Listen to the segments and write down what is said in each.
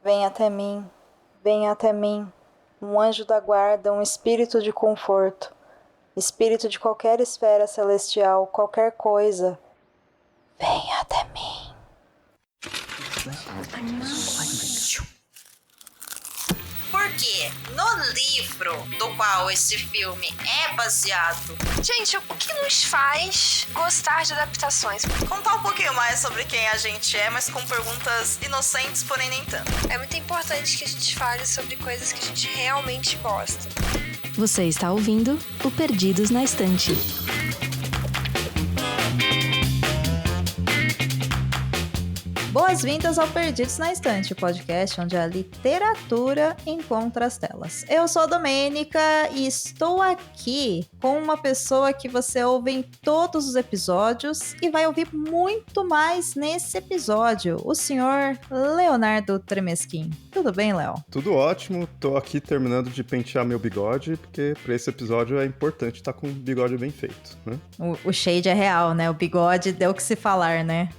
venha até mim, um anjo da guarda, um espírito de conforto, espírito de qualquer esfera celestial, qualquer coisa, venha até mim. Porque no livro do qual esse filme é baseado... Gente, o que nos faz gostar de adaptações? Contar um pouquinho mais sobre quem a gente é, mas com perguntas inocentes, porém nem tanto. É muito importante que a gente fale sobre coisas que a gente realmente gosta. Você está ouvindo o Perdidos na Estante. Boas-vindas ao Perdidos na Estante, o podcast onde a literatura encontra as telas. Eu sou a Domênica e estou aqui com uma pessoa que você ouve em todos os episódios e vai ouvir muito mais nesse episódio, o senhor Leonardo Tremesquim. Tudo bem, Léo? Tudo ótimo, tô aqui terminando de pentear meu bigode, porque para esse episódio é importante estar com o bigode bem feito, né? O shade é real, né? O bigode deu o que se falar, né?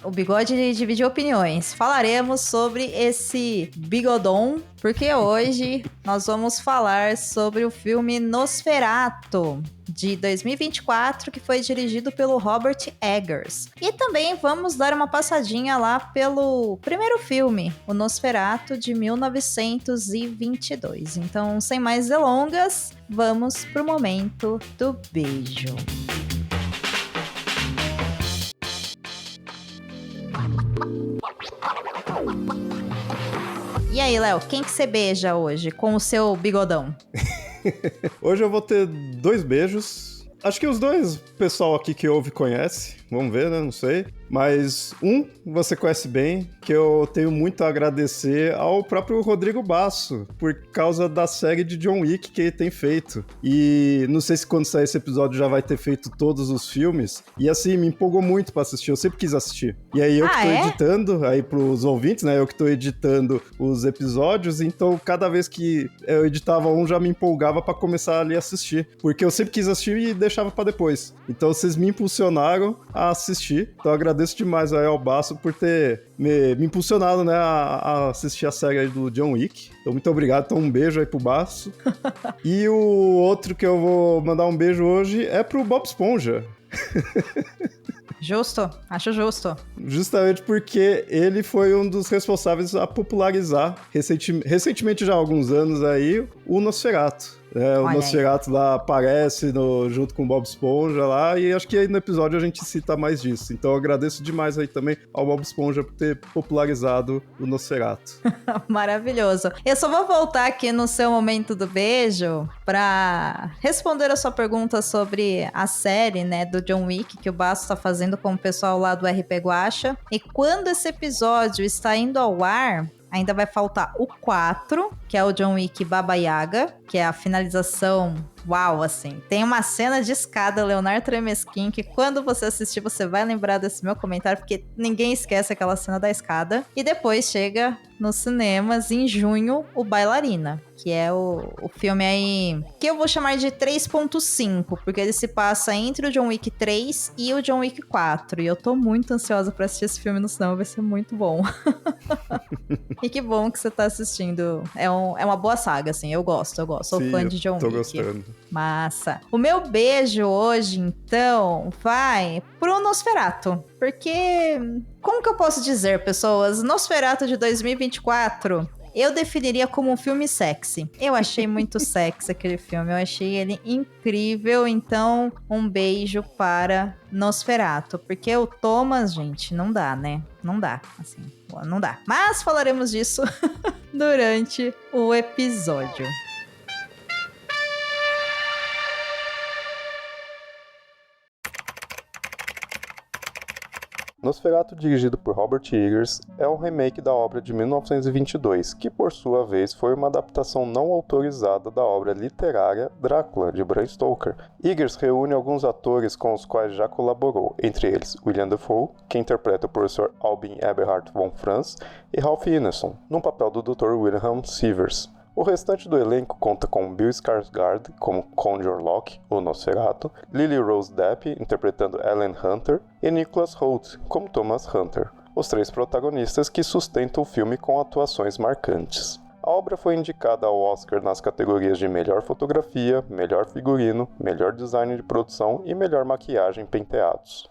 O bigode dividiu opiniões. Falaremos sobre esse bigodon, porque hoje nós vamos falar sobre o filme Nosferatu, de 2024, que foi dirigido pelo Robert Eggers. E também vamos dar uma passadinha lá pelo primeiro filme, o Nosferatu, de 1922. Então, sem mais delongas, vamos pro momento do beijo. E aí, Léo, quem que você beija hoje com o seu bigodão? Hoje eu vou ter 2 beijos. Acho que os dois o pessoal aqui que ouve conhece. Vamos ver, né? Não sei. Mas você conhece bem, que eu tenho muito a agradecer ao próprio Rodrigo Basso, por causa da série de John Wick que ele tem feito. E não sei se quando sair esse episódio já vai ter feito todos os filmes. E assim, me empolgou muito pra assistir, eu sempre quis assistir. E aí eu que tô editando, aí pros ouvintes, né? Eu que tô editando os episódios, então cada vez que eu editava já me empolgava pra começar ali a assistir. Porque eu sempre quis assistir e deixava pra depois. Então vocês me impulsionaram a assistir. Então eu agradeço demais ao Basso por ter me impulsionado, né, a assistir a série aí do John Wick. Então, muito obrigado. Então, um beijo aí pro Basso. E o outro que eu vou mandar um beijo hoje é pro Bob Esponja. Justo, acho justo. Justamente porque ele foi um dos responsáveis a popularizar recentemente, já há alguns anos aí, o Nosferatu. O Nosferatu lá aparece junto com o Bob Esponja lá, e acho que aí no episódio a gente cita mais disso. Então eu agradeço demais aí também ao Bob Esponja por ter popularizado o Nosferatu. Maravilhoso. Eu só vou voltar aqui no seu momento do beijo pra responder a sua pergunta sobre a série, né, do John Wick, que o Basso tá fazendo com o pessoal lá do RP Guacha. E quando esse episódio está indo ao ar, ainda vai faltar o 4, que é o John Wick Baba Yaga, que é a finalização. Uau, assim. Tem uma cena de escada, Leonardo Tremesquim, que quando você assistir, você vai lembrar desse meu comentário, porque ninguém esquece aquela cena da escada. E depois chega nos cinemas, em junho, o Bailarina, que é o filme aí que eu vou chamar de 3.5, porque ele se passa entre o John Wick 3 e o John Wick 4. E eu tô muito ansiosa pra assistir esse filme no cinema, vai ser muito bom. E que bom que você tá assistindo. É uma boa saga, assim, eu gosto. Sou fã de John Wick. Tô gostando. Massa. O meu beijo hoje, então, vai pro Nosferatu. Porque, como que eu posso dizer, pessoas? Nosferatu de 2024... eu definiria como um filme sexy. Eu achei muito sexy aquele filme. Eu achei ele incrível. Então, um beijo para Nosferatu. Porque o Thomas, gente, não dá, né? Não dá, assim, não dá. Mas falaremos disso durante o episódio. Nosferatu, dirigido por Robert Eggers, é um remake da obra de 1922, que por sua vez foi uma adaptação não autorizada da obra literária Drácula, de Bram Stoker. Eggers reúne alguns atores com os quais já colaborou, entre eles William Dafoe, que interpreta o professor Albin Eberhard von Franz, e Ralph Ineson, no papel do Dr. Wilhelm Sievers. O restante do elenco conta com Bill Skarsgård como Conde Orlok, o Nosferatu, Lily Rose Depp interpretando Ellen Hunter e Nicholas Hoult como Thomas Hunter. os 3 protagonistas que sustentam o filme com atuações marcantes. A obra foi indicada ao Oscar nas categorias de melhor fotografia, melhor figurino, melhor design de produção e melhor maquiagem e penteados.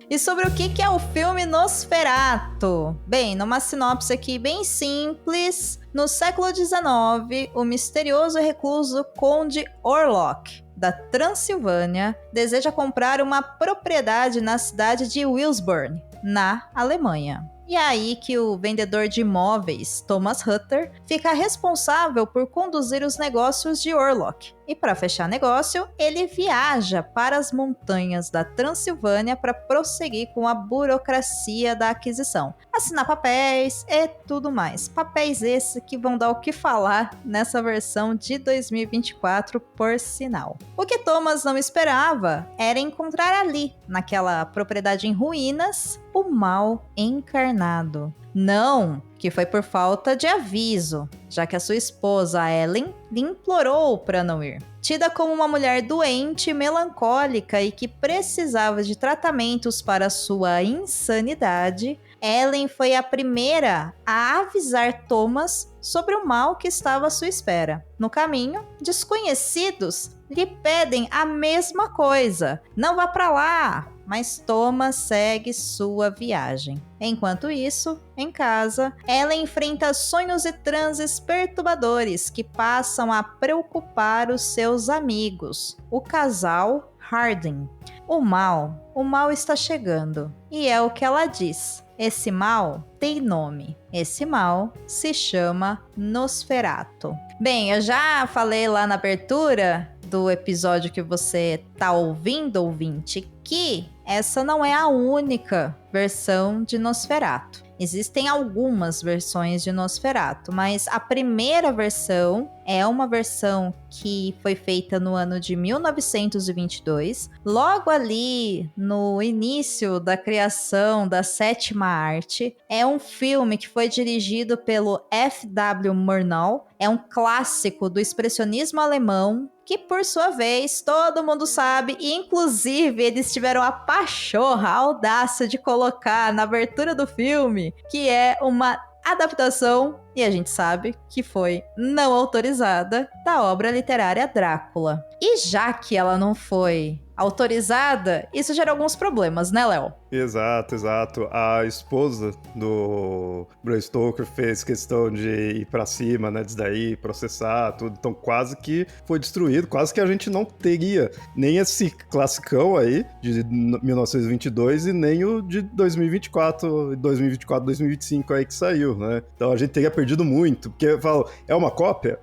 E sobre o que é o filme Nosferatu? Bem, numa sinopse aqui bem simples, no século XIX, o misterioso e recluso Conde Orlok, da Transilvânia, deseja comprar uma propriedade na cidade de Wilsburg, na Alemanha. E é aí que o vendedor de imóveis, Thomas Hutter, fica responsável por conduzir os negócios de Orlok. E para fechar negócio, ele viaja para as montanhas da Transilvânia para prosseguir com a burocracia da aquisição. Assinar papéis e tudo mais. Papéis esses que vão dar o que falar nessa versão de 2024, por sinal. O que Thomas não esperava era encontrar ali, naquela propriedade em ruínas, o mal encarnado. Não, que foi por falta de aviso, já que a sua esposa Ellen lhe implorou para não ir. Tida como uma mulher doente, melancólica e que precisava de tratamentos para sua insanidade, Ellen foi a primeira a avisar Thomas sobre o mal que estava à sua espera. No caminho, desconhecidos lhe pedem a mesma coisa. Não vá para lá! Mas Thomas segue sua viagem. Enquanto isso, em casa, ela enfrenta sonhos e transes perturbadores que passam a preocupar os seus amigos, o casal Harding. O mal está chegando, e é o que ela diz. Esse mal tem nome. Esse mal se chama Nosferatu. Bem, eu já falei lá na abertura do episódio que você tá ouvindo, ouvinte, que essa não é a única versão de Nosferatu. Existem algumas versões de Nosferatu, mas a primeira versão é uma versão que foi feita no ano de 1922, logo ali no início da criação da sétima arte. É um filme que foi dirigido pelo F.W. Murnau, é um clássico do expressionismo alemão, que por sua vez todo mundo sabe, e inclusive eles tiveram a pachorra, a audácia de colocar na abertura do filme, que é uma adaptação, e a gente sabe que foi não autorizada, da obra literária Drácula. E já que ela não foi autorizada, isso gera alguns problemas, né, Léo? Exato. A esposa do Bram Stoker fez questão de ir pra cima, né, disso daí, processar tudo. Então quase que foi destruído, quase que a gente não teria nem esse classicão aí de 1922 e nem o de 2024, 2025 aí que saiu, né? Então a gente teria perdido muito, porque eu falo, é uma cópia?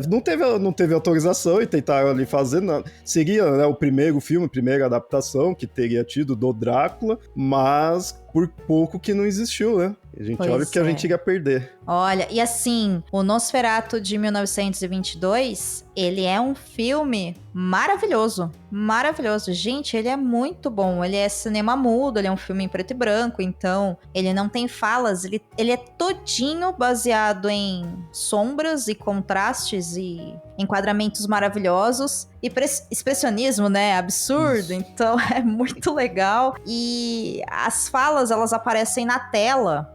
Não teve autorização e tentaram ali fazer, seria, né, o primeiro filme, a primeira adaptação que teria tido do Drácula, mas por pouco que não existiu, né? A gente olha o que a gente iria perder. Olha, e assim, o Nosferatu de 1922, ele é um filme maravilhoso. Maravilhoso. Gente, ele é muito bom. Ele é cinema mudo, ele é um filme em preto e branco, então ele não tem falas. Ele é todinho baseado em sombras e contrastes e enquadramentos maravilhosos. E expressionismo, né? Absurdo. Isso. Então é muito legal. E as falas, elas aparecem na tela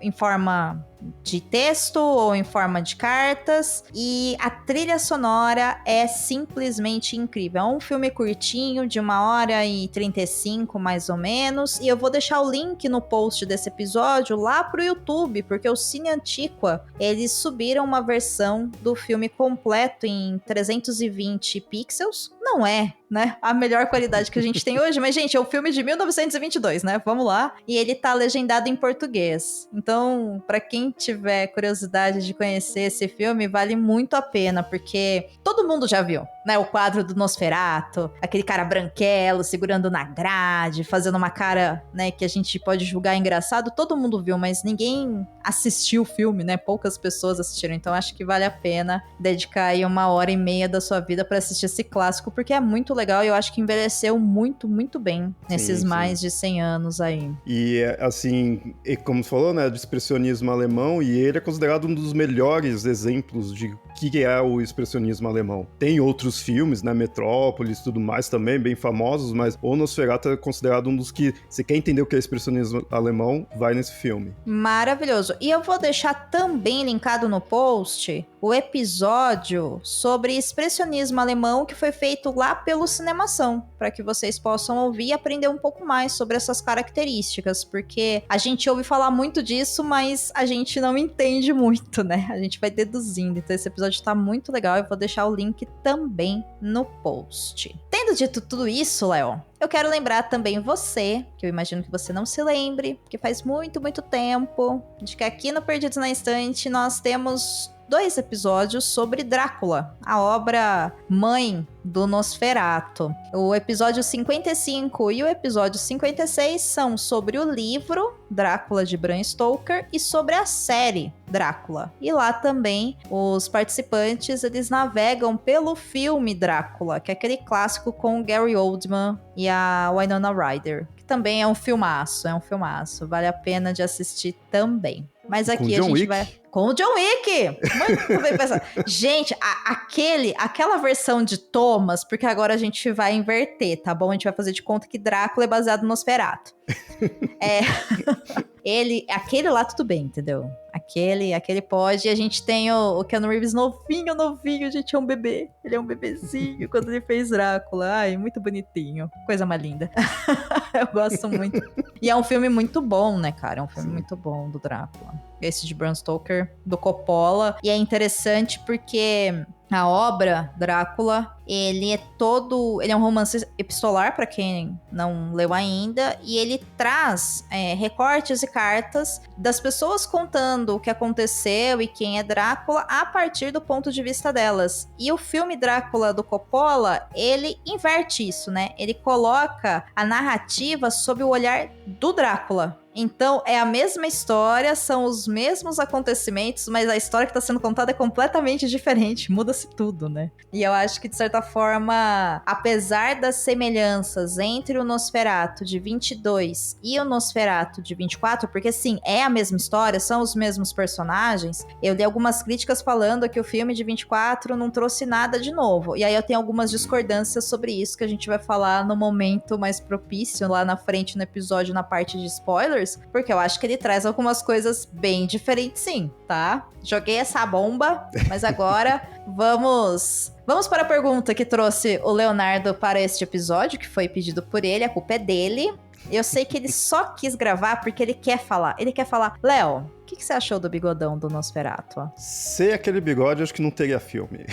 em forma de texto ou em forma de cartas, e a trilha sonora é simplesmente incrível. É um filme curtinho, de 1h35 mais ou menos, e eu vou deixar o link no post desse episódio lá pro YouTube, porque o Cine Antiqua, eles subiram uma versão do filme completo em 320 pixels. Não é, né, a melhor qualidade que a gente tem hoje, mas, gente, é um filme de 1922, né? Vamos lá. E ele tá legendado em português. Então, pra quem tiver curiosidade de conhecer esse filme, vale muito a pena, porque todo mundo já viu, né? O quadro do Nosferatu, aquele cara branquelo segurando na grade, fazendo uma cara, né, que a gente pode julgar engraçado, todo mundo viu, mas ninguém assistir o filme, né? Poucas pessoas assistiram, então acho que vale a pena dedicar aí 1h30 da sua vida pra assistir esse clássico, porque é muito legal e eu acho que envelheceu muito, muito bem nesses Sim. mais de 100 anos aí. E, assim, como você falou, né, do expressionismo alemão, e ele é considerado um dos melhores exemplos de o que é o expressionismo alemão. Tem outros filmes, né, Metrópolis e tudo mais também, bem famosos, mas o Nosferatu é considerado um dos que, se quer entender o que é expressionismo alemão, vai nesse filme. Maravilhoso. E eu vou deixar também linkado no post o episódio sobre expressionismo alemão que foi feito lá pelo Cinemação, para que vocês possam ouvir e aprender um pouco mais sobre essas características, porque a gente ouve falar muito disso, mas a gente não entende muito, né? A gente vai deduzindo. Então esse episódio tá muito legal, eu vou deixar o link também no post. Tendo dito tudo isso, Léo, eu quero lembrar também você, que eu imagino que você não se lembre, porque faz muito, muito tempo, de que aqui no Perdidos na Estante nós temos 2 episódios sobre Drácula, a obra mãe do Nosferatu. O episódio 55 e o episódio 56 são sobre o livro Drácula de Bram Stoker e sobre a série Drácula. E lá também os participantes, eles navegam pelo filme Drácula, que é aquele clássico com o Gary Oldman e a Winona Ryder, que também é um filmaço, vale a pena de assistir também. Mas aqui a gente vai... Com o John Wick! Muito bem pensado. Gente, aquela versão de Thomas, porque agora a gente vai inverter, tá bom? A gente vai fazer de conta que Drácula é baseado no Nosferatu. Aquele lá tudo bem, entendeu? Aquele pode. E a gente tem o Keanu Reeves novinho, gente, é um bebê. Ele é um bebezinho quando ele fez Drácula. Ai, muito bonitinho. Coisa mais linda. Eu gosto muito. E é um filme muito bom, né, cara? É um filme muito bom do Drácula. Esse de Bram Stoker, do Coppola. E é interessante porque a obra Drácula, ele é um romance epistolar, para quem não leu ainda, e ele traz recortes e cartas das pessoas contando o que aconteceu e quem é Drácula a partir do ponto de vista delas. E o filme Drácula do Coppola, ele inverte isso, né? Ele coloca a narrativa sob o olhar do Drácula. Então, é a mesma história, são os mesmos acontecimentos, mas a história que está sendo contada é completamente diferente, muda-se tudo, né? E eu acho que, de certa forma, apesar das semelhanças entre o Nosferatu de 22 e o Nosferatu de 24, porque, sim, é a mesma história, são os mesmos personagens, eu li algumas críticas falando que o filme de 24 não trouxe nada de novo. E aí eu tenho algumas discordâncias sobre isso, que a gente vai falar no momento mais propício, lá na frente no episódio, na parte de spoilers, porque eu acho que ele traz algumas coisas bem diferentes, sim, tá? Joguei essa bomba, mas agora vamos para a pergunta que trouxe o Leonardo para este episódio, que foi pedido por ele, a culpa é dele. Eu sei que ele só quis gravar porque ele quer falar. Léo, o que você achou do bigodão do Nosferatu? Sem aquele bigode, acho que não teria filme.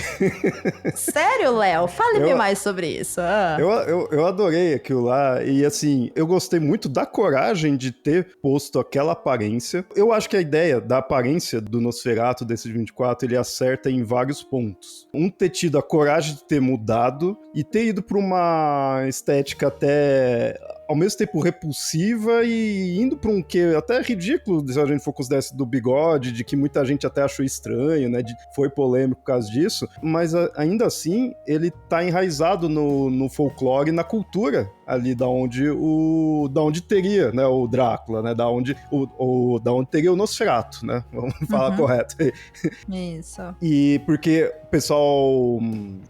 Sério, Léo? Fale-me mais sobre isso. Eu adorei aquilo lá. E assim, eu gostei muito da coragem de ter posto aquela aparência. Eu acho que a ideia da aparência do Nosferatu desse 24, ele acerta em vários pontos. Ter tido a coragem de ter mudado e ter ido para uma estética até ao mesmo tempo repulsiva e indo para um que até ridículo, se a gente for considerar esse do bigode, de que muita gente até achou estranho, né? Foi polêmico por causa disso, mas ainda assim ele tá enraizado no folclore e na cultura ali da onde teria, né, o Drácula, né, da onde teria o Nosferatu, né, vamos falar correto. Isso. E porque o pessoal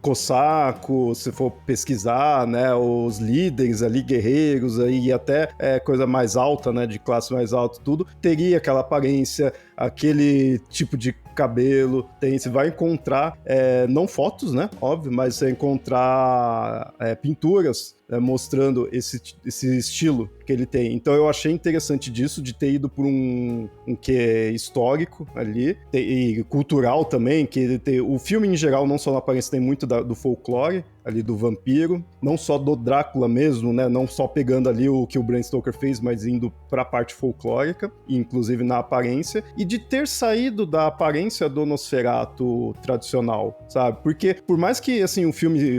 cossaco, se for pesquisar, né, os líderes ali, guerreiros aí, até coisa mais alta, né, de classe mais alta, tudo, teria aquela aparência, aquele tipo de cabelo, você vai encontrar, não fotos, né, óbvio, mas você vai encontrar pinturas mostrando esse estilo que ele tem. Então eu achei interessante disso, de ter ido por um que é histórico ali, e cultural também, que ele tem, o filme em geral, não só na aparência, tem muito do folclore ali do vampiro, não só do Drácula mesmo, né? Não só pegando ali o que o Bram Stoker fez, mas indo pra parte folclórica, inclusive na aparência, e de ter saído da aparência do Nosferatu tradicional, sabe? Porque por mais que, assim,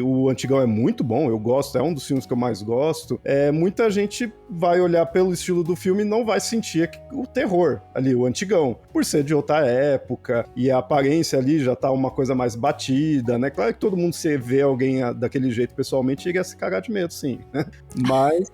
o antigão é muito bom, eu gosto, é um dos filmes que eu mais gosto, muita gente vai olhar pelo estilo do filme e não vai sentir o terror ali, o antigão, por ser de outra época, e a aparência ali já tá uma coisa mais batida, né? Claro que todo mundo, se vê alguém daquele jeito pessoalmente, iria se cagar de medo, sim, né? Mas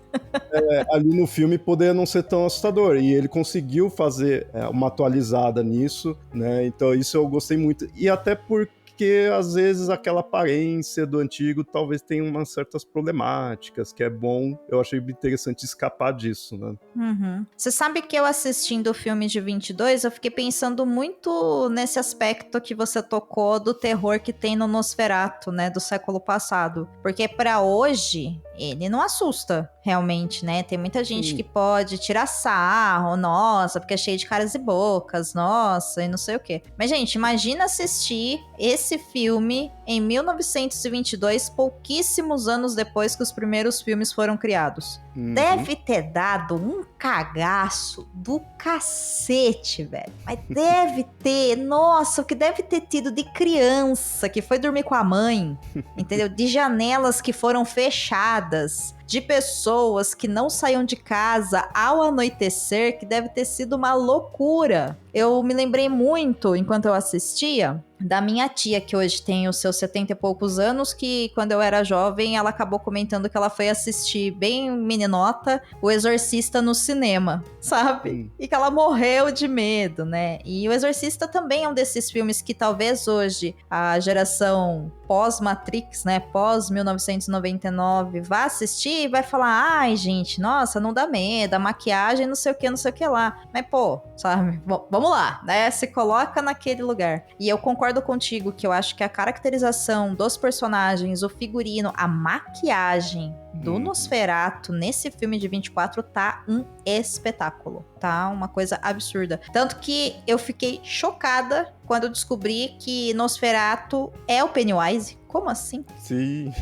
ali no filme poderia não ser tão assustador, e ele conseguiu fazer uma atualizada nisso, né? Então isso eu gostei muito, e até porque às vezes aquela aparência do antigo talvez tenha umas certas problemáticas, que é bom, eu achei interessante escapar disso, né? Uhum. Você sabe que eu assistindo o filme de 22, eu fiquei pensando muito nesse aspecto que você tocou do terror que tem no Nosferatu, né, do século passado. Porque pra hoje, ele não assusta, realmente, né? Tem muita gente que pode tirar sarro, nossa, porque é cheio de caras e bocas, nossa, e não sei o quê. Mas, gente, imagina assistir esse filme em 1922, pouquíssimos anos depois que os primeiros filmes foram criados. Deve ter dado um cagaço do cacete, velho. Mas deve ter, nossa, o que deve ter tido de criança que foi dormir com a mãe, entendeu? De janelas que foram fechadas, de pessoas que não saíam de casa ao anoitecer, que deve ter sido uma loucura. Eu me lembrei muito, enquanto eu assistia, da minha tia, que hoje tem os seus 70 e poucos anos, que quando eu era jovem, ela acabou comentando que ela foi assistir, bem meninota, O Exorcista no cinema, sabe? E que ela morreu de medo, né? E O Exorcista também é um desses filmes que talvez hoje a geração pós-Matrix, né, pós-1999, vá assistir e vai falar, ai, gente, nossa, não dá medo, a maquiagem, não sei o que lá. Mas, pô, sabe, vamos lá, né, se coloca naquele lugar. E eu concordo contigo que eu acho que a caracterização dos personagens, o figurino, a maquiagem do Nosferatu nesse filme de 24 tá um espetáculo, tá uma coisa absurda. Tanto que eu fiquei chocada quando eu descobri que Nosferatu é o Pennywise. Como assim? Sim.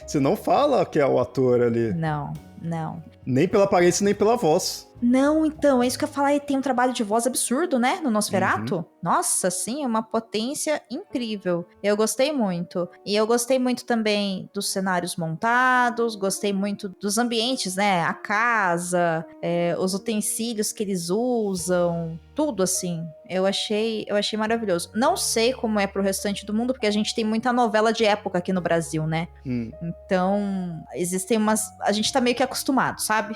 Você não fala que é o ator ali. Não. Nem pela aparência, nem pela voz. Não, então, é isso que eu ia falar, ele tem um trabalho de voz absurdo, né, no Nosferatu. Nossa, sim, é uma potência incrível. Eu gostei muito. E eu gostei muito também dos cenários montados, gostei muito dos ambientes, né, a casa, os utensílios que eles usam, tudo assim. Eu achei maravilhoso. Não sei como é pro restante do mundo, porque a gente tem muita novela de época aqui no Brasil, né? Então, existem a gente tá meio que acostumado, sabe?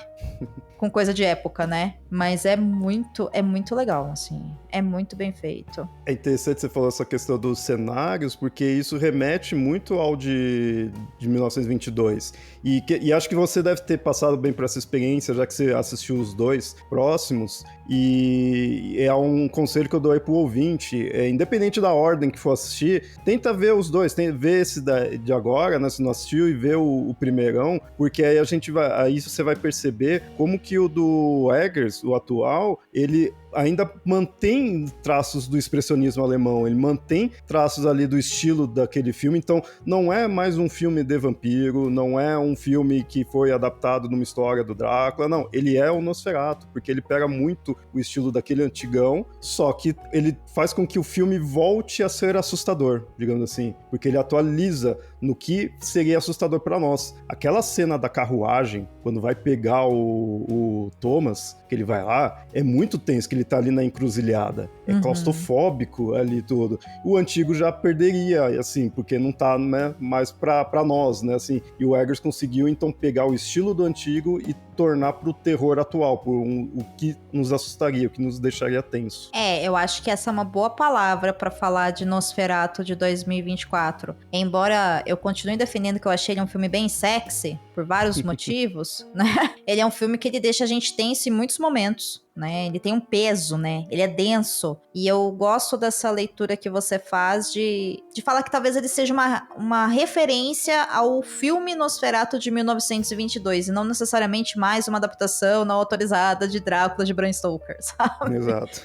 Com coisa de época, né? Mas é muito legal, assim. É muito bem feito. É interessante você falar essa questão dos cenários, porque isso remete muito ao de 1922. E acho que você deve ter passado bem por essa experiência, já que você assistiu os dois próximos. E é um conselho que eu dou aí pro ouvinte. Independente da ordem que for assistir, tenta ver os dois. Ver esse de agora, né? Se não assistiu, e ver o primeirão. Porque aí aí você vai perceber como que o do Eggers, o atual, ele ainda mantém traços do expressionismo alemão, ele mantém traços ali do estilo daquele filme, então não é mais um filme de vampiro, não é um filme que foi adaptado numa história do Drácula, não, ele é o Nosferatu, porque ele pega muito o estilo daquele antigão, só que ele faz com que o filme volte a ser assustador, digamos assim, porque ele atualiza no que seria assustador para nós. Aquela cena da carruagem, quando vai pegar o Thomas, que ele vai lá, é muito tenso, que ele tá ali na encruzilhada. É claustrofóbico ali tudo. O antigo já perderia, assim, porque não tá, né, mais pra nós, né, assim. E o Eggers conseguiu, então, pegar o estilo do antigo e tornar pro terror atual, o que nos assustaria, o que nos deixaria tenso. Eu acho que essa é uma boa palavra pra falar de Nosferatu de 2024. Embora eu continue defendendo que eu achei ele um filme bem sexy, por vários motivos, né? Ele é um filme que ele deixa a gente tenso em muitos momentos, né? Ele tem um peso, né? Ele é denso. E eu gosto dessa leitura que você faz de falar que talvez ele seja uma referência ao filme Nosferatu de 1922, e não necessariamente mais uma adaptação não autorizada de Drácula de Bram Stoker, sabe? Exato.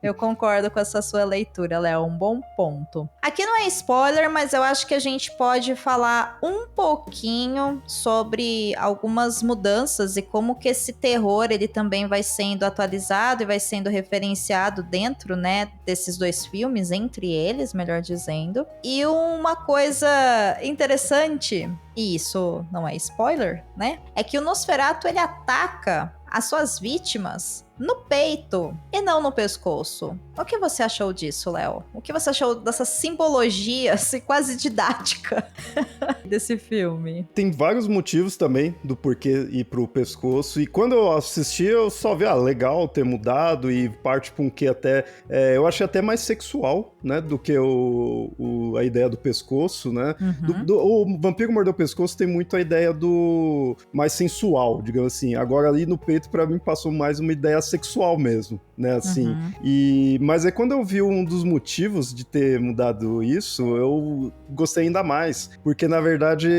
Eu concordo com essa sua leitura, Léo, um bom ponto. Aqui não é spoiler, mas eu acho que a gente pode falar um pouquinho sobre algumas mudanças e como que esse terror ele também vai sendo atualizado e vai sendo referenciado dentro, né, desses dois filmes, entre eles, melhor dizendo. E uma coisa interessante, e isso não é spoiler, né, é que o Nosferatu ele ataca as suas vítimas no peito e não no pescoço. O que você achou disso, Léo? O que você achou dessa simbologia assim, quase didática desse filme? Tem vários motivos também do porquê ir pro pescoço. E quando eu assisti, eu só vi, legal ter mudado e parte pra um que até... eu achei até mais sexual, né? Do que a ideia do pescoço, né? O Vampiro Mordeu o Pescoço tem muito a ideia do mais sensual, digamos assim. Agora ali no peito, pra mim, passou mais uma ideia sexual mesmo, né, assim. Mas quando eu vi um dos motivos de ter mudado isso, eu gostei ainda mais, porque na verdade,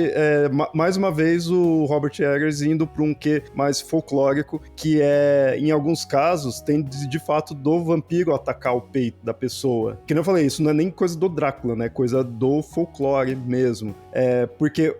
mais uma vez o Robert Eggers indo para um quê mais folclórico, que em alguns casos, tem de fato do vampiro atacar o peito da pessoa. Que nem eu falei, isso não é nem coisa do Drácula, né, coisa do folclore mesmo. Porque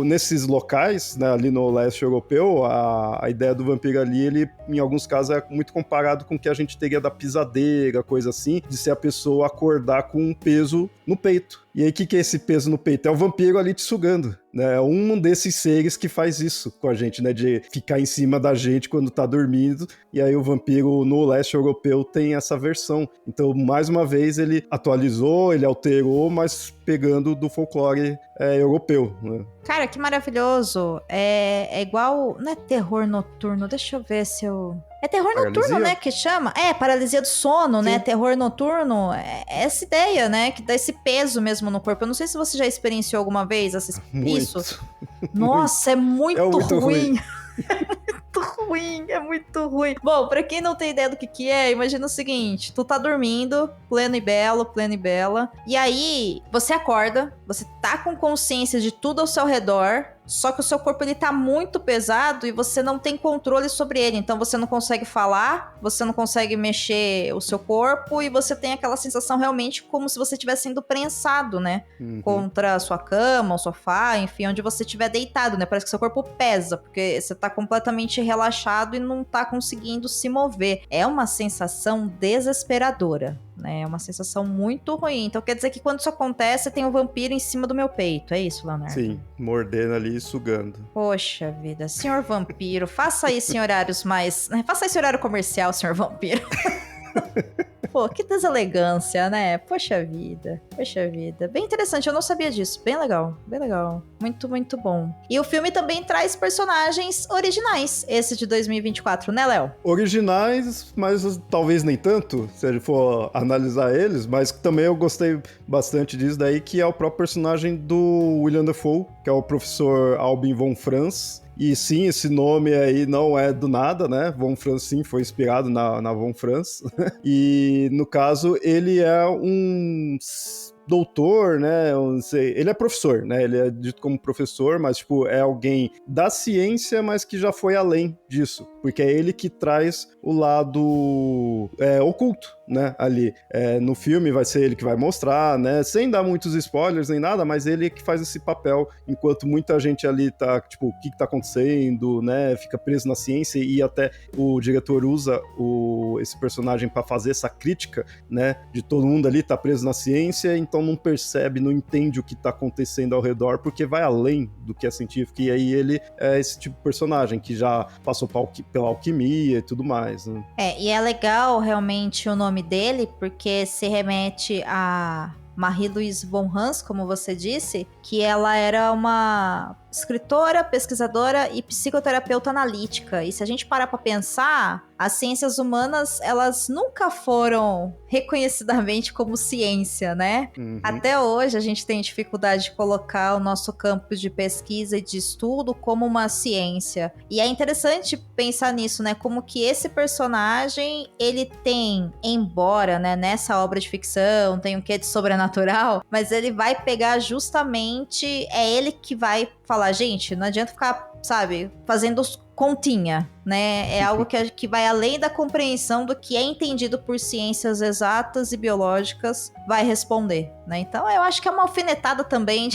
nesses locais, né, ali no leste europeu, a ideia do vampiro ali, ele, em alguns casos, é muito comparado com o que a gente teria da pisadeira, coisa assim, de ser a pessoa acordar com um peso no peito. E aí, o que é esse peso no peito? É o vampiro ali te sugando, né? É um desses seres que faz isso com a gente, né? De ficar em cima da gente quando tá dormindo. E aí, o vampiro no leste europeu tem essa versão. Então, mais uma vez, ele atualizou, ele alterou, mas pegando do folclore europeu, né? Cara, que maravilhoso. É igual... Não é terror noturno? Deixa eu ver se eu... É terror Paralisia? noturno, né, que chama? Paralisia do sono, né? Terror noturno. É essa ideia, né? Que dá esse peso mesmo no corpo. Eu não sei se você já experienciou alguma vez isso. Nossa, é muito ruim. É muito ruim. Bom, pra quem não tem ideia do que é, imagina o seguinte, tu tá dormindo, pleno e bela, e aí você acorda, você tá com consciência de tudo ao seu redor, só que o seu corpo ele tá muito pesado e você não tem controle sobre ele, então você não consegue falar, você não consegue mexer o seu corpo e você tem aquela sensação realmente como se você estivesse sendo prensado, né? Contra a sua cama, o sofá, enfim, onde você estiver deitado, né? Parece que seu corpo pesa, porque você tá completamente relaxado e não tá conseguindo se mover. É uma sensação desesperadora, né? É uma sensação muito ruim. Então quer dizer que quando isso acontece, tem um vampiro em cima do meu peito. É isso, Leonardo? Sim, mordendo ali e sugando. Poxa vida, senhor vampiro, faça isso em horários mais... Faça esse horário comercial, senhor vampiro. Pô, que deselegância, né? Poxa vida. Bem interessante, eu não sabia disso. Bem legal. Muito, muito bom. E o filme também traz personagens originais, esse de 2024, né, Léo? Originais, mas talvez nem tanto, se a gente for analisar eles, mas também eu gostei bastante disso daí, que é o próprio personagem do William Dafoe, que é o professor Albin von Franz. E sim, esse nome aí não é do nada, né? Von Franz, sim, foi inspirado na Von Franz. E, no caso, ele é um doutor, né? Ele é professor, né? Ele é dito como professor, mas, tipo, é alguém da ciência, mas que já foi além disso. Porque é ele que traz o lado oculto, né? Ali. No filme vai ser ele que vai mostrar, né? Sem dar muitos spoilers nem nada, mas ele é que faz esse papel, enquanto muita gente ali tá, tipo, o que tá acontecendo, né? Fica preso na ciência e até o diretor usa esse personagem pra fazer essa crítica, né? De todo mundo ali tá preso na ciência, então não percebe, não entende o que tá acontecendo ao redor, porque vai além do que é científico, e aí ele é esse tipo de personagem que já passou pela alquimia e tudo mais, né? E é legal realmente o nome dele, porque se remete a Marie-Louise von Hans, como você disse, que ela era uma escritora, pesquisadora e psicoterapeuta analítica. E se a gente parar pra pensar, as ciências humanas, elas nunca foram reconhecidamente como ciência, né? Uhum. Até hoje a gente tem dificuldade de colocar o nosso campo de pesquisa e de estudo como uma ciência. E é interessante pensar nisso, né? Como que esse personagem, ele tem, embora, né, nessa obra de ficção, tem um quê de sobrenatural, mas ele vai pegar justamente, é ele que vai falar, gente, não adianta ficar, sabe, fazendo continha, né? É algo que vai além da compreensão do que é entendido por ciências exatas e biológicas, vai responder, né? Então eu acho que é uma alfinetada também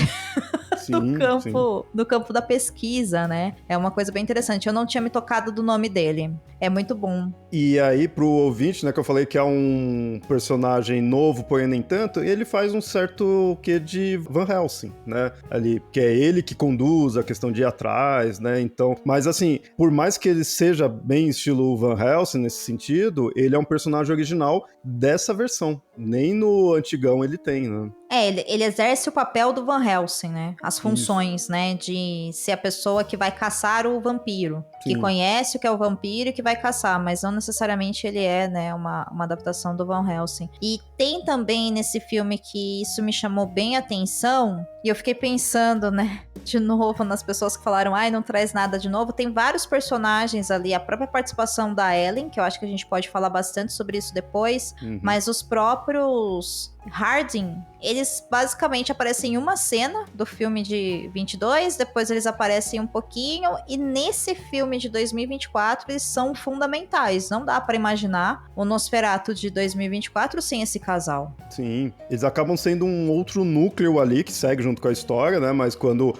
do campo da pesquisa, né? É uma coisa bem interessante. Eu não tinha me tocado do nome dele. É muito bom. E aí, pro ouvinte, né, que eu falei que é um personagem novo, porém nem tanto, ele faz um certo quê de Van Helsing, né? Ali, que é ele que conduz a questão de ir atrás, né? Então, mas assim, por mais que ele seja bem estilo Van Helsing nesse sentido, ele é um personagem original dessa versão. Nem no antigão ele tem, né? Ele exerce o papel do Van Helsing, né? As funções, né? De ser a pessoa que vai caçar o vampiro. Sim. Que conhece o que é o vampiro e que vai caçar. Mas não necessariamente ele é, né? Uma adaptação do Van Helsing. E tem também nesse filme que isso me chamou bem a atenção. E eu fiquei pensando, né? De novo, nas pessoas que falaram, ai, não traz nada de novo. Tem vários personagens ali. A própria participação da Ellen, que eu acho que a gente pode falar bastante sobre isso depois. Mas os próprios Harding, eles basicamente aparecem em uma cena do filme de 22, depois eles aparecem um pouquinho, e nesse filme de 2024 eles são fundamentais. Não dá pra imaginar o Nosferatu de 2024 sem esse casal. Sim, eles acabam sendo um outro núcleo ali que segue junto com a história, né? Mas quando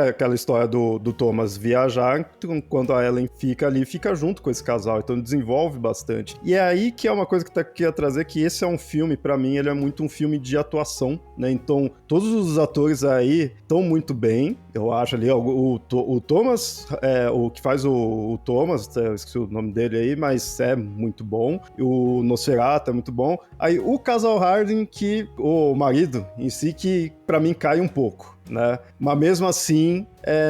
aquela história do Thomas viajar, quando a Ellen fica ali, fica junto com esse casal, então desenvolve bastante. E é aí que é uma coisa que eu queria trazer, que esse é um filme, pra mim, ele é muito um filme de atuação, né? Então, todos os atores aí estão muito bem, eu acho ali, o Thomas, o que faz o Thomas, eu esqueci o nome dele aí, mas é muito bom. O Nosferatu é muito bom. Aí, o casal Harding, que o marido em si, que pra mim cai um pouco, né? Mas mesmo assim,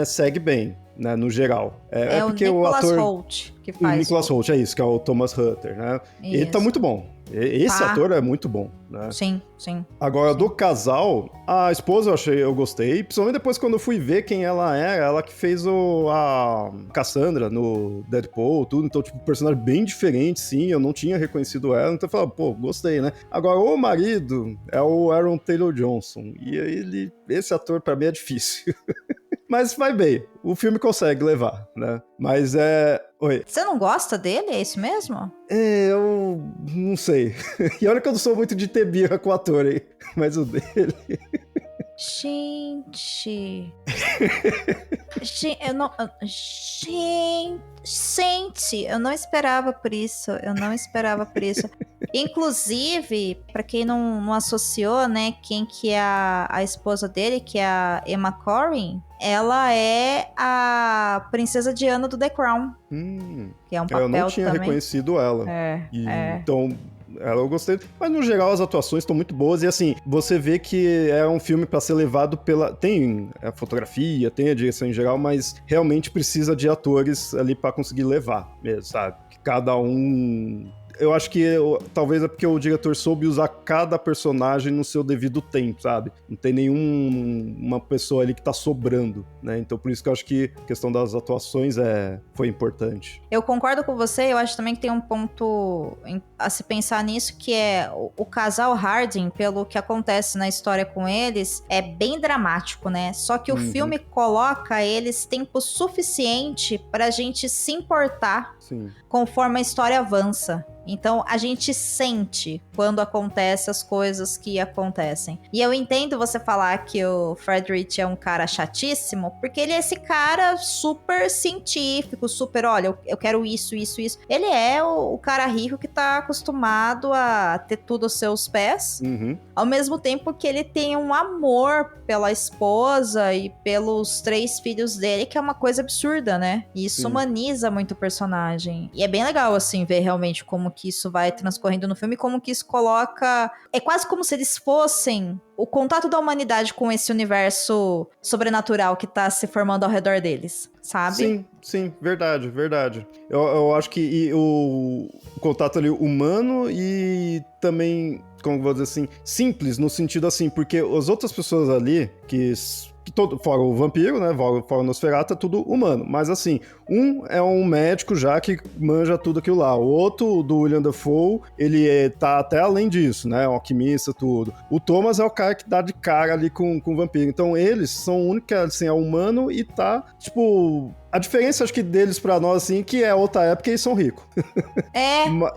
segue bem, né? No geral. É porque o Nicholas ator... Hoult que faz. O Nicholas Hoult, é isso, que é o Thomas Hutter, né? Isso. Ele tá muito bom. Esse ator é muito bom, né? Sim. Agora, do casal, a esposa eu gostei, principalmente depois quando eu fui ver quem ela é, ela que fez a Cassandra no Deadpool, tudo, então, tipo, personagem bem diferente, sim, eu não tinha reconhecido ela, então eu falei, pô, gostei, né? Agora, o marido é o Aaron Taylor-Johnson, e esse ator pra mim é difícil. Mas vai bem, o filme consegue levar, né? Mas Oi. Você não gosta dele? É isso mesmo? Eu não sei. E olha que eu não sou muito de ter birra com o ator, hein? Mas o dele... Gente, eu não esperava por isso. Inclusive, pra quem não associou, né, quem que é a esposa dele, que é a Emma Corrin, ela é a princesa Diana do The Crown. Que é um papel eu não tinha também reconhecido ela. Então... eu gostei, mas no geral as atuações estão muito boas e assim, você vê que é um filme pra ser levado tem a fotografia, tem a direção em geral, mas realmente precisa de atores ali pra conseguir levar mesmo, sabe? Que cada um... Eu acho que talvez é porque o diretor soube usar cada personagem no seu devido tempo, sabe? Não tem nenhuma pessoa ali que tá sobrando, né? Então por isso que eu acho que a questão das atuações foi importante. Eu concordo com você, eu acho também que tem um ponto a se pensar nisso, que é o casal Harding, pelo que acontece na história com eles, é bem dramático, né? Só que o filme coloca eles tempo suficiente pra gente se importar. Sim. Conforme a história avança. Então, a gente sente quando acontecem as coisas que acontecem. E eu entendo você falar que o Friedrich é um cara chatíssimo, porque ele é esse cara super científico, super, olha, eu quero isso. Ele é o cara rico que tá acostumado a ter tudo aos seus pés, ao mesmo tempo que ele tem um amor pela esposa e pelos 3 filhos dele, que é uma coisa absurda, né? E isso humaniza muito o personagem. E é bem legal, assim, ver realmente como que isso vai transcorrendo no filme, como que isso coloca... É quase como se eles fossem o contato da humanidade com esse universo sobrenatural que tá se formando ao redor deles, sabe? Sim, verdade. Eu acho que o contato ali humano e também, como vou dizer assim, simples, no sentido assim, porque as outras pessoas ali, fora o vampiro, né, fora o Nosferatu, é tudo humano, mas assim, um é um médico já que manja tudo aquilo lá, o outro, do William Dafoe, ele tá até além disso, né, um alquimista, tudo. O Thomas é o cara que dá de cara ali com o vampiro, então eles são o único que, assim, é humano e tá, tipo... A diferença, acho que deles pra nós, assim, que é outra época e eles são ricos.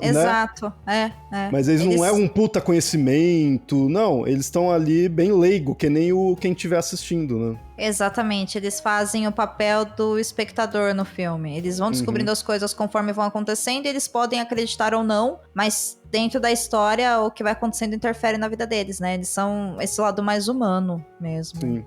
Exato. Né? Mas eles não é um puta conhecimento, não. Eles estão ali bem leigo, que nem quem estiver assistindo, né? Exatamente, eles fazem o papel do espectador no filme. Eles vão descobrindo as coisas conforme vão acontecendo e eles podem acreditar ou não, mas dentro da história o que vai acontecendo interfere na vida deles, né? Eles são esse lado mais humano mesmo. Sim.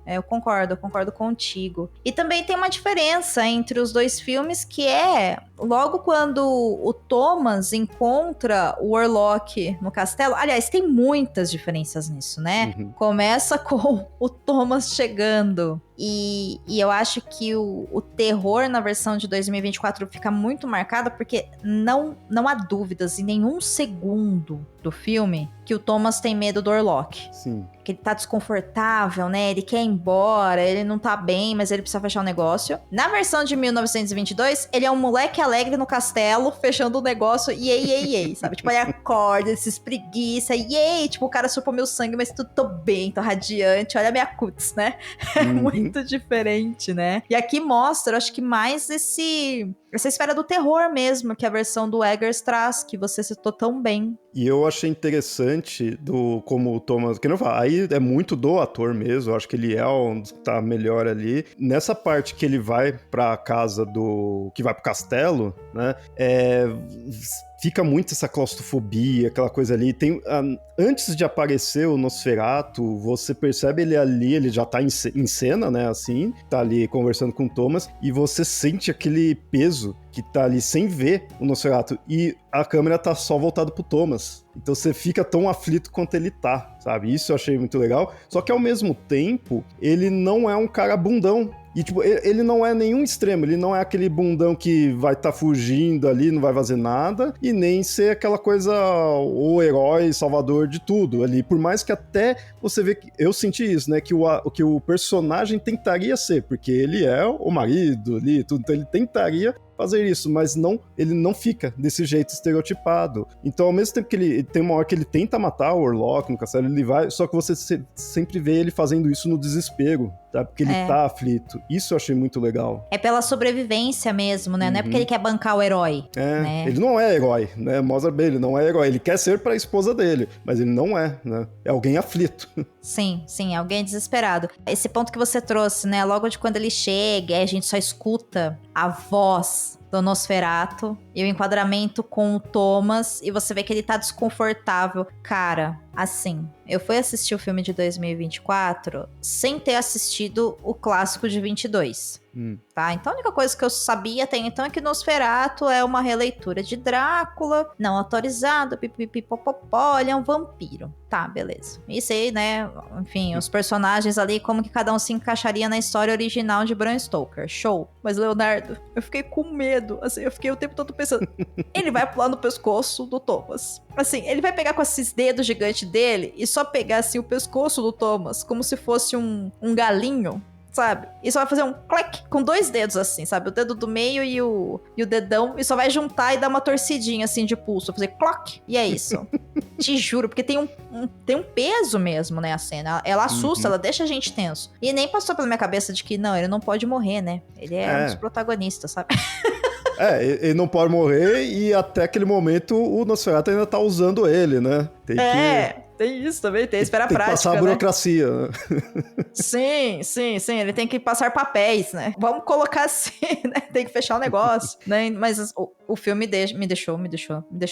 Eu concordo contigo. E também tem uma diferença entre os dois filmes, que é logo quando o Thomas encontra o Warlock no castelo. Aliás, tem muitas diferenças nisso, né? Começa com o Thomas chegando. E eu acho que o terror na versão de 2024 fica muito marcado porque não há dúvidas em nenhum segundo do filme que o Thomas tem medo do Warlock. Sim. Que ele tá desconfortável, né? Ele quer ir embora, ele não tá bem, mas ele precisa fechar o negócio. Na versão de 1922, ele é um moleque alegre no castelo, fechando o negócio, ei, sabe? Tipo, ele acorda, ele se espreguiça, tipo, o cara supou meu sangue, mas tudo tô bem, tô radiante, olha a minha cutis, né? É muito diferente, né? E aqui mostra, acho que mais essa esfera do terror mesmo, que a versão do Eggers traz, que você citou tão bem. E eu achei interessante como o Thomas, que não fala, aí é muito do ator mesmo, eu acho que ele é onde tá melhor ali. Nessa parte que ele vai pra casa que vai pro castelo, né, fica muito essa claustrofobia, aquela coisa ali. Antes de aparecer o Nosferatu, você percebe ele ali, ele já tá em cena, né, assim, tá ali conversando com o Thomas, e você sente aquele peso que tá ali sem ver o Nosferatu, e a câmera tá só voltada pro Thomas. Então você fica tão aflito quanto ele tá, sabe? Isso eu achei muito legal. Só que ao mesmo tempo, ele não é um cara bundão. E, tipo, ele não é nenhum extremo, ele não é aquele bundão que vai estar fugindo ali, não vai fazer nada, e nem ser aquela coisa, o herói salvador de tudo ali. Por mais que até você vê que eu senti isso, né, que o personagem tentaria ser, porque ele é o marido ali, tudo, então ele tentaria fazer isso, mas ele não fica desse jeito estereotipado. Então, ao mesmo tempo que ele tem uma hora que ele tenta matar o Warlock no castelo, ele vai, só que você sempre vê ele fazendo isso no desespero, tá? Porque ele tá aflito. Isso eu achei muito legal. É pela sobrevivência mesmo, né? Não é porque ele quer bancar o herói. Né? Ele não é herói, né? Mostra bem, ele não é herói. Ele quer ser pra esposa dele, mas ele não é, né? É alguém aflito. Sim, alguém desesperado. Esse ponto que você trouxe, né? Logo de quando ele chega, a gente só escuta a voz do Nosferatu e o enquadramento com o Thomas, e você vê que ele tá desconfortável. Cara, assim, eu fui assistir o filme de 2024 sem ter assistido o clássico de 22. Tá? Então a única coisa que eu sabia até então é que Nosferatu é uma releitura de Drácula, não autorizado, pipipipopopó, ele é um vampiro. Tá, beleza. Isso aí, né? Enfim, os personagens ali, como que cada um se encaixaria na história original de Bram Stoker. Show. Mas, Leonardo, eu fiquei com medo. Assim, eu fiquei o tempo todo pensando, ele vai pular no pescoço do Thomas. Assim, ele vai pegar com esses dedos gigantes dele e só pegar, assim, o pescoço do Thomas, como se fosse um galinho, sabe? E só vai fazer um clac com 2 dedos, assim, sabe? O dedo do meio e o dedão. E só vai juntar e dar uma torcidinha, assim, de pulso. Vai fazer cloc. E é isso. Te juro, porque tem um peso mesmo, né, a cena. Ela assusta, ela deixa a gente tenso. E nem passou pela minha cabeça de que, não, ele não pode morrer, né? Ele é um dos protagonistas, sabe? Ele não pode morrer, e até aquele momento o Nosferatu ainda tá usando ele, né? Tem isso também, tem a espera prática, prática, passar a burocracia, né? Sim, ele tem que passar papéis, né? Vamos colocar assim, né? Tem que fechar o negócio, né? Mas o filme me deixou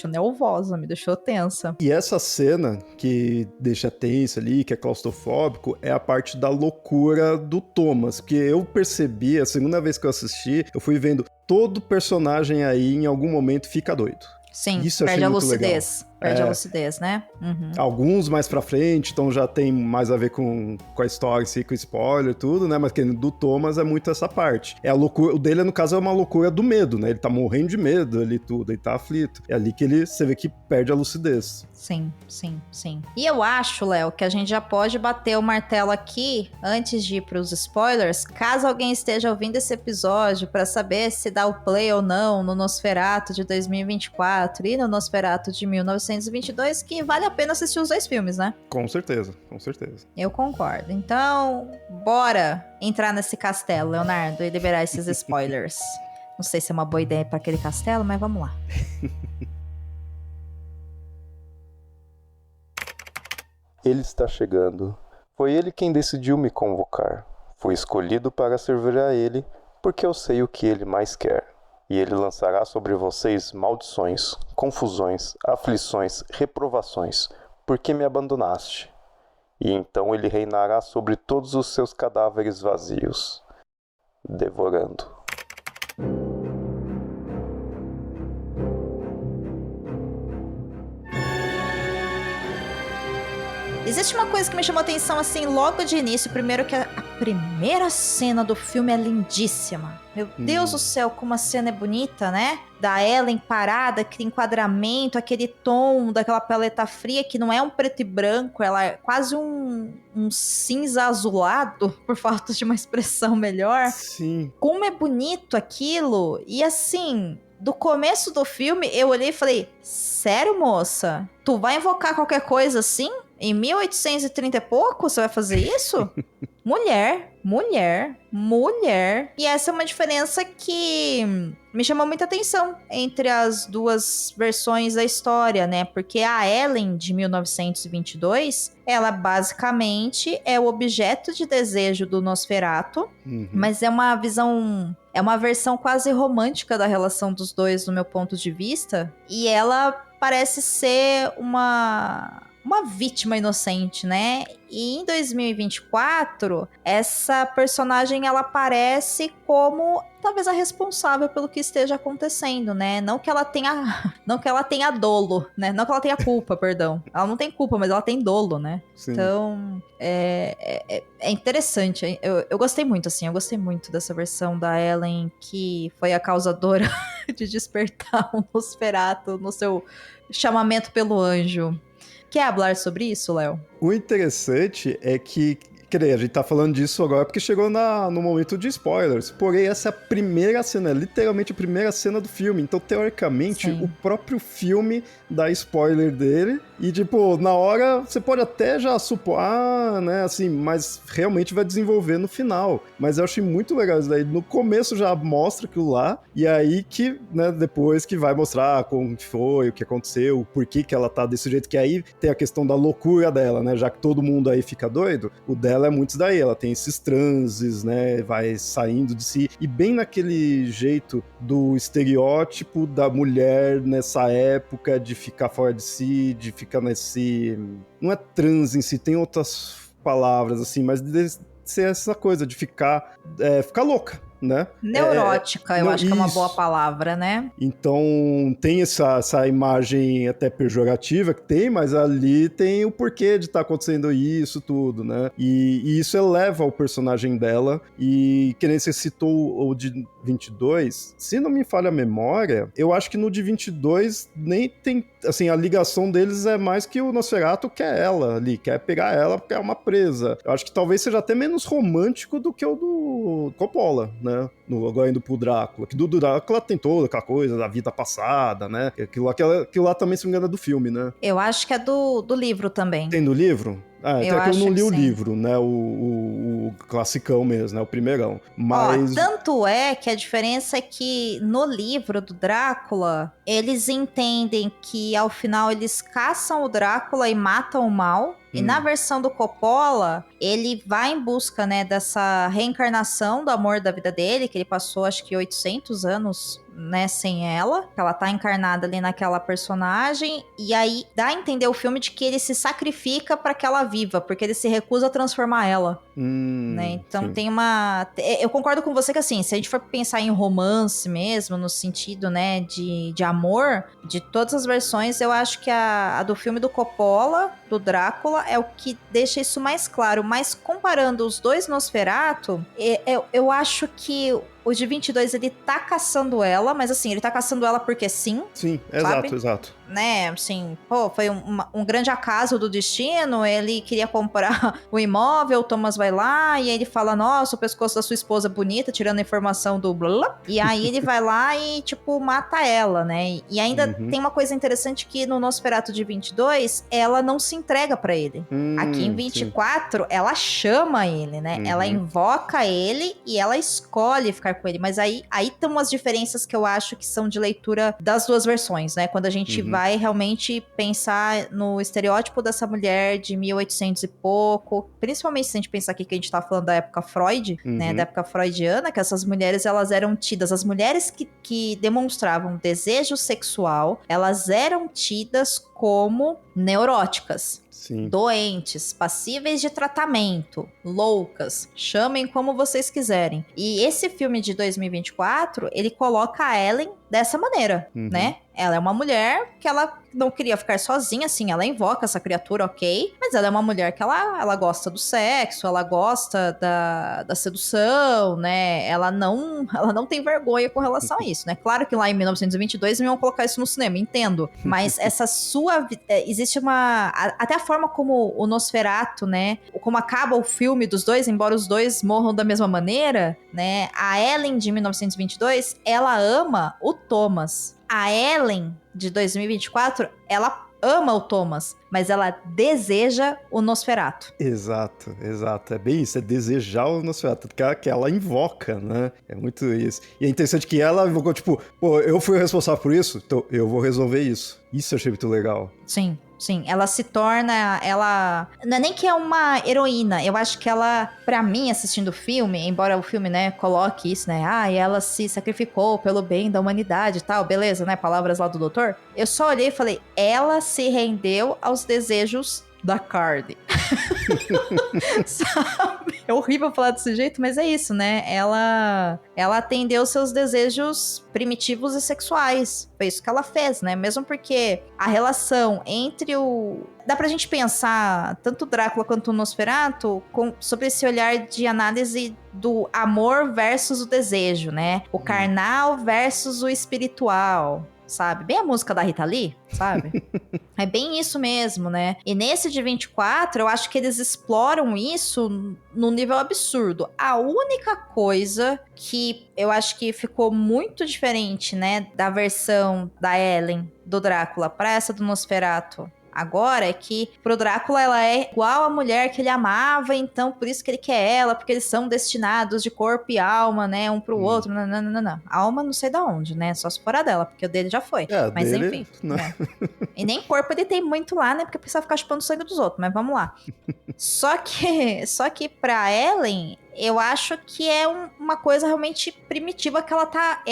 nervosa, me deixou tensa. E essa cena que deixa tensa ali, que é claustrofóbico, é a parte da loucura do Thomas, porque eu percebi, a segunda vez que eu assisti, eu fui vendo todo personagem aí em algum momento fica doido. Sim, Isso eu perde achei a muito lucidez. legal. Perde a lucidez, né? Uhum. Alguns mais pra frente, então já tem mais a ver com a história em si, com spoiler e tudo, né? Mas que do Thomas é muito essa parte. É a loucura, o dele, no caso, é uma loucura do medo, né? Ele tá morrendo de medo ali tudo, ele tá aflito. É ali que você vê que perde a lucidez. Sim, sim, sim. E eu acho, Léo, que a gente já pode bater o martelo aqui antes de ir pros spoilers, caso alguém esteja ouvindo esse episódio pra saber se dá o play ou não no Nosferatu de 2024 e no Nosferatu de 1922, que vale a pena assistir os dois filmes, né? Com certeza, com certeza. Eu concordo. Então, bora entrar nesse castelo, Leonardo, e liberar esses spoilers. Não sei se é uma boa ideia pra aquele castelo, mas vamos lá. Ele está chegando. Foi ele quem decidiu me convocar. Fui escolhido para servir a ele, porque eu sei o que ele mais quer. E ele lançará sobre vocês maldições, confusões, aflições, reprovações, porque me abandonaste. E então ele reinará sobre todos os seus cadáveres vazios, devorando. Existe uma coisa que me chamou atenção, assim, logo de início. Primeiro que a primeira cena do filme é lindíssima. Meu Deus do céu, como a cena é bonita, né? Da Ellen parada, aquele enquadramento, aquele tom daquela paleta fria, que não é um preto e branco, ela é quase um cinza azulado, por falta de uma expressão melhor. Sim. Como é bonito aquilo. E assim, do começo do filme, eu olhei e falei, sério, moça? Tu vai invocar qualquer coisa assim? Em 1830 e pouco, você vai fazer isso? Mulher, mulher, mulher. E essa é uma diferença que me chamou muita atenção entre as duas versões da história, né? Porque a Ellen, de 1922, ela basicamente é o objeto de desejo do Nosferatu, mas é uma visão... É uma versão quase romântica da relação dos dois, do meu ponto de vista. E ela parece ser uma vítima inocente, né? E em 2024, essa personagem, ela aparece como talvez a responsável pelo que esteja acontecendo, né? Não que ela tenha dolo, né? Não que ela tenha culpa, perdão. Ela não tem culpa, mas ela tem dolo, né? Sim. Então, é interessante. Eu gostei muito, assim. Eu gostei muito dessa versão da Ellen, que foi a causadora de despertar o Nosferatu no seu chamamento pelo anjo. Quer falar sobre isso, Léo? O interessante é que, a gente tá falando disso agora porque chegou no momento de spoilers. Porém, essa é a primeira cena, literalmente a primeira cena do filme. Então, teoricamente, Sim. o próprio filme dá spoiler dele. E, tipo, na hora, você pode até já supor, né, assim, mas realmente vai desenvolver no final. Mas eu achei muito legal isso daí. No começo já mostra aquilo lá, e aí que, né, depois que vai mostrar como foi, o que aconteceu, por que ela tá desse jeito, que aí tem a questão da loucura dela, né, já que todo mundo aí fica doido, o dela é muito daí, ela tem esses transes, né, vai saindo de si, e bem naquele jeito do estereótipo da mulher nessa época de ficar fora de si, de ficar nesse... Não é transe em si, tem outras palavras, assim, mas de ser essa coisa de ficar louca, né? Neurótica, eu acho que é uma isso. boa palavra, né? Então, tem essa imagem até pejorativa que tem, mas ali tem o porquê de estar acontecendo isso tudo, né? E isso eleva o personagem dela. E que nem você citou o de 22, se não me falha a memória, eu acho que no de 22 nem tem... Assim, a ligação deles é mais que o Nosferatu quer ela ali, quer pegar ela porque é uma presa. Eu acho que talvez seja até menos romântico do que o do Coppola, né? Agora indo pro Drácula. Que do Drácula tem toda aquela coisa da vida passada, né? Aquilo lá também, se não me engano, é do filme, né? Eu acho que é do livro também. Tem no livro? Até que eu não li o sim. livro, né? O classicão mesmo, né? O primeirão. Mas... tanto é que a diferença é que no livro do Drácula, eles entendem que ao final eles caçam o Drácula e matam o mal. E na versão do Coppola, ele vai em busca, né, dessa reencarnação do amor da vida dele, que ele passou acho que 800 anos né, sem ela, que ela tá encarnada ali naquela personagem, e aí dá a entender o filme de que ele se sacrifica pra que ela viva, porque ele se recusa a transformar ela. Né? Então sim. tem uma... Eu concordo com você que, assim, se a gente for pensar em romance mesmo, no sentido, né, de amor, de todas as versões, eu acho que a do filme do Coppola, do Drácula, é o que deixa isso mais claro. Mas comparando os dois Nosferatu, eu acho que o de 22, ele tá caçando ela, mas assim, ele tá caçando ela porque sim. Sim, sabe? exato. Né, assim, foi um grande acaso do destino, ele queria comprar o imóvel, o Thomas vai lá, e aí ele fala, nossa, o pescoço da sua esposa é bonita, tirando a informação do blá, e aí ele vai lá e, tipo, mata ela, né, e ainda tem uma coisa interessante que no Nosferatu de 22, ela não se entrega pra ele. Aqui em 24, ela chama ele, né, ela invoca ele e ela escolhe ficar com ele, mas aí estão as diferenças que eu acho que são de leitura das duas versões, né, quando a gente vai realmente pensar no estereótipo dessa mulher de 1800 e pouco, principalmente se a gente pensar aqui que a gente tá falando da época Freud, né, da época freudiana, que essas mulheres, elas eram tidas, as mulheres que demonstravam desejo sexual, elas eram tidas como neuróticas. Sim. Doentes, passíveis de tratamento, loucas, chamem como vocês quiserem. E esse filme de 2024, ele coloca a Ellen dessa maneira, né? Ela é uma mulher que ela não queria ficar sozinha, assim, ela invoca essa criatura, ok, mas ela é uma mulher que ela gosta do sexo, ela gosta da sedução, né? Ela não tem vergonha com relação a isso, né? Claro que lá em 1922 não iam colocar isso no cinema, entendo, mas essa sua... existe uma... Até a forma como o Nosferatu, né? Como acaba o filme dos dois, embora os dois morram da mesma maneira, né? A Ellen de 1922, ela ama o Thomas. A Ellen de 2024, ela ama o Thomas, mas ela deseja o Nosferatu. Exato. É bem isso, é desejar o Nosferatu, que ela invoca, né? É muito isso. E é interessante que ela invocou, tipo, pô, eu fui o responsável por isso, então eu vou resolver isso. Isso eu achei muito legal. Sim, ela se torna, ela... Não é nem que é uma heroína, eu acho que ela, pra mim, assistindo o filme, embora o filme, né, coloque isso, né, e ela se sacrificou pelo bem da humanidade e tal, beleza, né, palavras lá do doutor, eu só olhei e falei, ela se rendeu aos desejos da carne. Sabe? É horrível falar desse jeito, mas é isso, né? Ela atendeu seus desejos primitivos e sexuais. Foi isso que ela fez, né? Mesmo porque a relação entre o... Dá pra gente pensar, tanto o Drácula quanto o Nosferatu, sobre esse olhar de análise do amor versus o desejo, né? O carnal versus o espiritual. Sabe? Bem a música da Rita Lee, sabe? É bem isso mesmo, né? E nesse de 24, eu acho que eles exploram isso num nível absurdo. A única coisa que eu acho que ficou muito diferente, né, da versão da Ellen do Drácula pra essa do Nosferatu agora é que pro Drácula ela é igual a mulher que ele amava, então por isso que ele quer ela, porque eles são destinados de corpo e alma, né, um pro outro, não. Alma não sei da onde, né, só se for a dela, porque o dele já foi, mas dele, enfim, né? E nem corpo ele tem muito lá, né, porque precisa ficar chupando sangue dos outros, mas vamos lá. Só que pra Ellen, eu acho que é uma coisa realmente primitiva que ela tá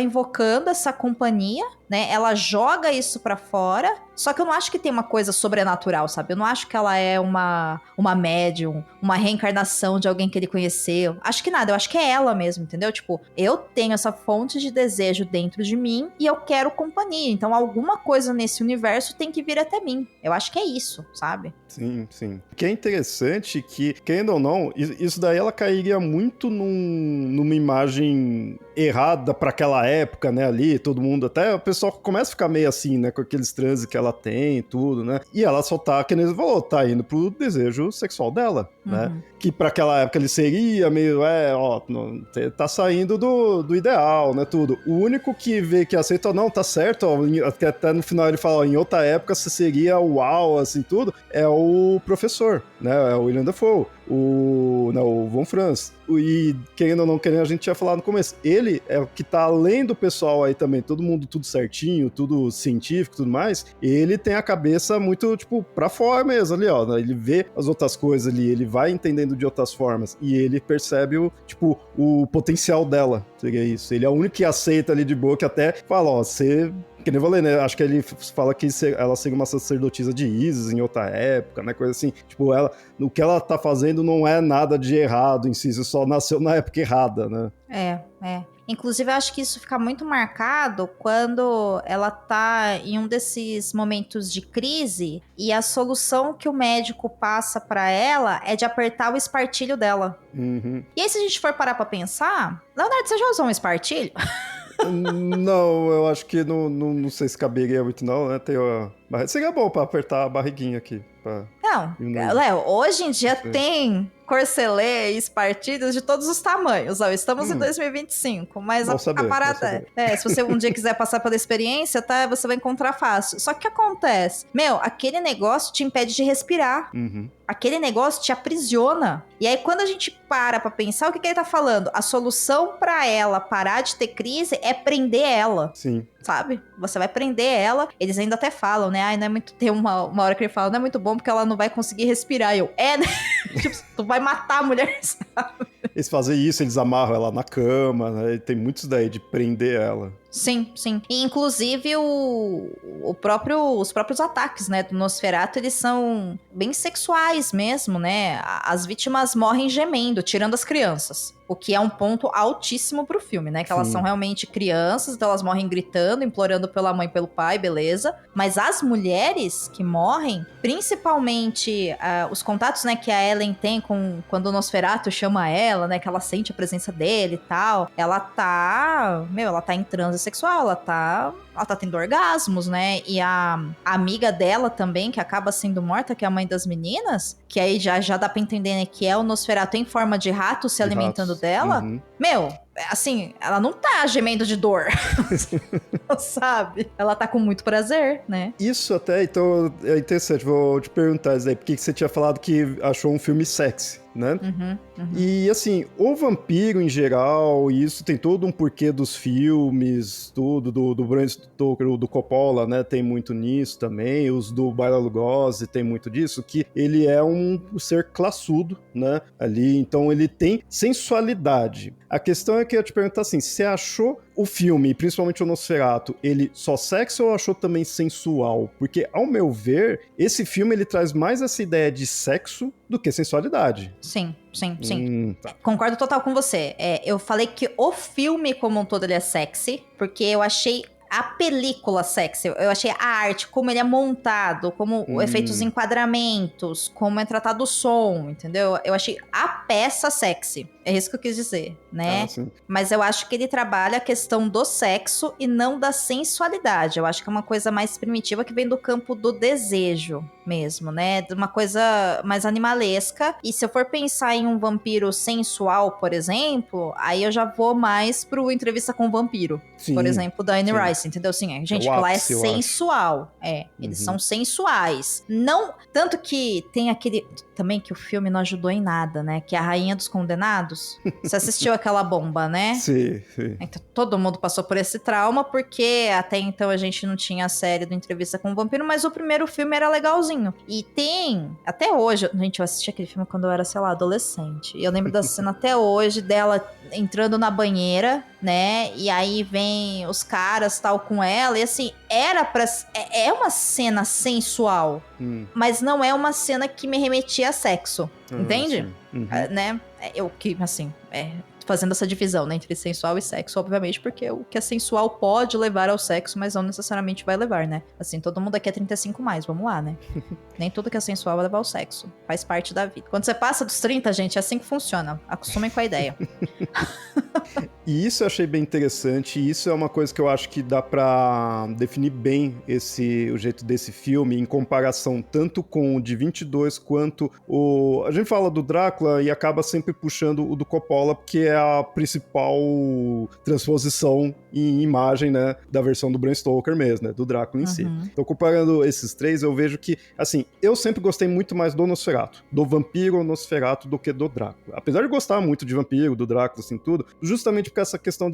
invocando essa companhia, né? Ela joga isso pra fora. Só que eu não acho que tem uma coisa sobrenatural, sabe? Eu não acho que ela é uma médium, uma reencarnação de alguém que ele conheceu. Acho que nada, eu acho que é ela mesmo, entendeu? Tipo, eu tenho essa fonte de desejo dentro de mim e eu quero companhia. Então alguma coisa nesse universo tem que vir até mim. Eu acho que é isso, sabe? Sim. O que é interessante que, querendo ou não, isso daí ela cairia muito numa imagem errada pra aquela época, né, ali, todo mundo, até o pessoal começa a ficar meio assim, né, com aqueles transes que ela tem e tudo, né, e ela só tá, que nem ele falou, tá indo pro desejo sexual dela, né, que pra aquela época ele seria meio, tá saindo do ideal, né, tudo. O único que vê que aceita, não, tá certo, ó, que até no final ele fala, ó, em outra época você seria uau, assim, tudo, é o professor, né, é o William Dafoe. o Von Franz. E querendo ou não querendo, a gente tinha falado no começo, ele é o que tá além do pessoal aí também, todo mundo tudo certinho, tudo científico e tudo mais, ele tem a cabeça muito, tipo, pra fora mesmo ali, ó, né? Ele vê as outras coisas ali, ele vai entendendo de outras formas, e ele percebe o potencial dela, seria isso. Ele é o único que aceita ali de boa, que até fala, ó, você... Que nem eu falei, né? Acho que ele fala que ela seria uma sacerdotisa de Isis em outra época, né? Coisa assim. Tipo, o que ela tá fazendo não é nada de errado em si, você só nasceu na época errada, né? É. Inclusive, eu acho que isso fica muito marcado quando ela tá em um desses momentos de crise e a solução que o médico passa pra ela é de apertar o espartilho dela. Uhum. E aí, se a gente for parar pra pensar, Leonardo, você já usou um espartilho? Não, eu acho que não sei se caberia muito não, né? Seria bom pra apertar a barriguinha aqui. Não, Léo, hoje em dia tem corcelê e espartilhos de todos os tamanhos. Ó, estamos em 2025, mas a parada se você um dia quiser passar pela experiência, tá? Você vai encontrar fácil. Só que o que acontece? Aquele negócio te impede de respirar. Uhum. Aquele negócio te aprisiona. E aí, quando a gente para pra pensar, o que ele tá falando? A solução pra ela parar de ter crise é prender ela. Sim. Sabe? Você vai prender ela. Eles ainda até falam, né? Ai, não é muito... Tem uma hora que ele fala, não é muito bom porque ela não vai conseguir respirar. E eu, né? Tipo, tu vai matar a mulher, sabe? Eles fazem isso, eles amarram ela na cama, né? E tem muitos daí de prender ela. Sim. E, inclusive, os próprios ataques, né, do Nosferatu, eles são bem sexuais mesmo, né? As vítimas morrem gemendo, tirando as crianças. O que é um ponto altíssimo pro filme, né? Que elas são realmente crianças, então elas morrem gritando, implorando pela mãe e pelo pai, beleza. Mas as mulheres que morrem, principalmente os contatos, né, que a Ellen tem quando o Nosferatu chama ela, né? Que ela sente a presença dele e tal. Ela tá em transe sexual, ela tá tendo orgasmos, né? E a amiga dela também, que acaba sendo morta, que é a mãe das meninas, que aí já dá pra entender, né, que é o Nosferatu em forma de rato se alimentando dela. Uhum. Assim, ela não tá gemendo de dor, sabe? Ela tá com muito prazer, né? Isso até, então, é interessante, vou te perguntar isso aí, porque você tinha falado que achou um filme sexy, né? Uhum. E, assim, o vampiro em geral, isso tem todo um porquê dos filmes, tudo, do Bram Stoker, do Coppola, né? Tem muito nisso também, os do Bela Lugosi tem muito disso, que ele é um ser classudo, né? Ali, então ele tem sensualidade. A questão é que eu ia te perguntar assim, você achou o filme, principalmente o Nosferatu, ele só sexy ou achou também sensual? Porque, ao meu ver, esse filme ele traz mais essa ideia de sexo do que sensualidade. Sim. Tá. Concordo total com você. Eu falei que o filme como um todo ele é sexy, porque eu achei a película sexy, eu achei a arte, como ele é montado, como efeitos enquadramentos, como é tratado o som, entendeu? Eu achei a peça sexy. É isso que eu quis dizer, né? Mas eu acho que ele trabalha a questão do sexo e não da sensualidade. Eu acho que é uma coisa mais primitiva que vem do campo do desejo mesmo, né? De uma coisa mais animalesca. E se eu for pensar em um vampiro sensual, por exemplo, aí eu já vou mais pro Entrevista com o Vampiro. Sim, por exemplo, da Anne Rice, entendeu? Assim, gente, lá é sensual. Eles são sensuais. Não, tanto que tem aquele... Também que o filme não ajudou em nada, né? Que é a Rainha dos Condenados. Você assistiu aquela bomba, né? Sim. Então, todo mundo passou por esse trauma, porque até então a gente não tinha a série do Entrevista com o Vampiro, mas o primeiro filme era legalzinho. E tem, até hoje... Gente, eu assisti aquele filme quando eu era, sei lá, adolescente. E eu lembro da cena até hoje dela entrando na banheira, né? E aí vem os caras tal com ela. E assim, era pra... É uma cena sensual, mas não é uma cena que me remetia a sexo. Entende? Né? Eu que, assim... fazendo essa divisão, né, entre sensual e sexo, obviamente, porque o que é sensual pode levar ao sexo, mas não necessariamente vai levar, né? Assim, todo mundo aqui é 35 mais, vamos lá, né? Nem tudo que é sensual vai levar ao sexo. Faz parte da vida. Quando você passa dos 30, gente, é assim que funciona. Acostumem com a ideia. E isso eu achei bem interessante, e isso é uma coisa que eu acho que dá pra definir bem o jeito desse filme, em comparação tanto com o de 22 quanto o... A gente fala do Drácula e acaba sempre puxando o do Coppola, porque é a principal transposição em imagem, né, da versão do Bram Stoker mesmo, né, do Drácula em si. Então, comparando esses três, eu vejo que, assim, eu sempre gostei muito mais do Nosferatu, do vampiro Nosferatu, do que do Drácula. Apesar de gostar muito de vampiro, do Drácula, assim, tudo, justamente por essa questão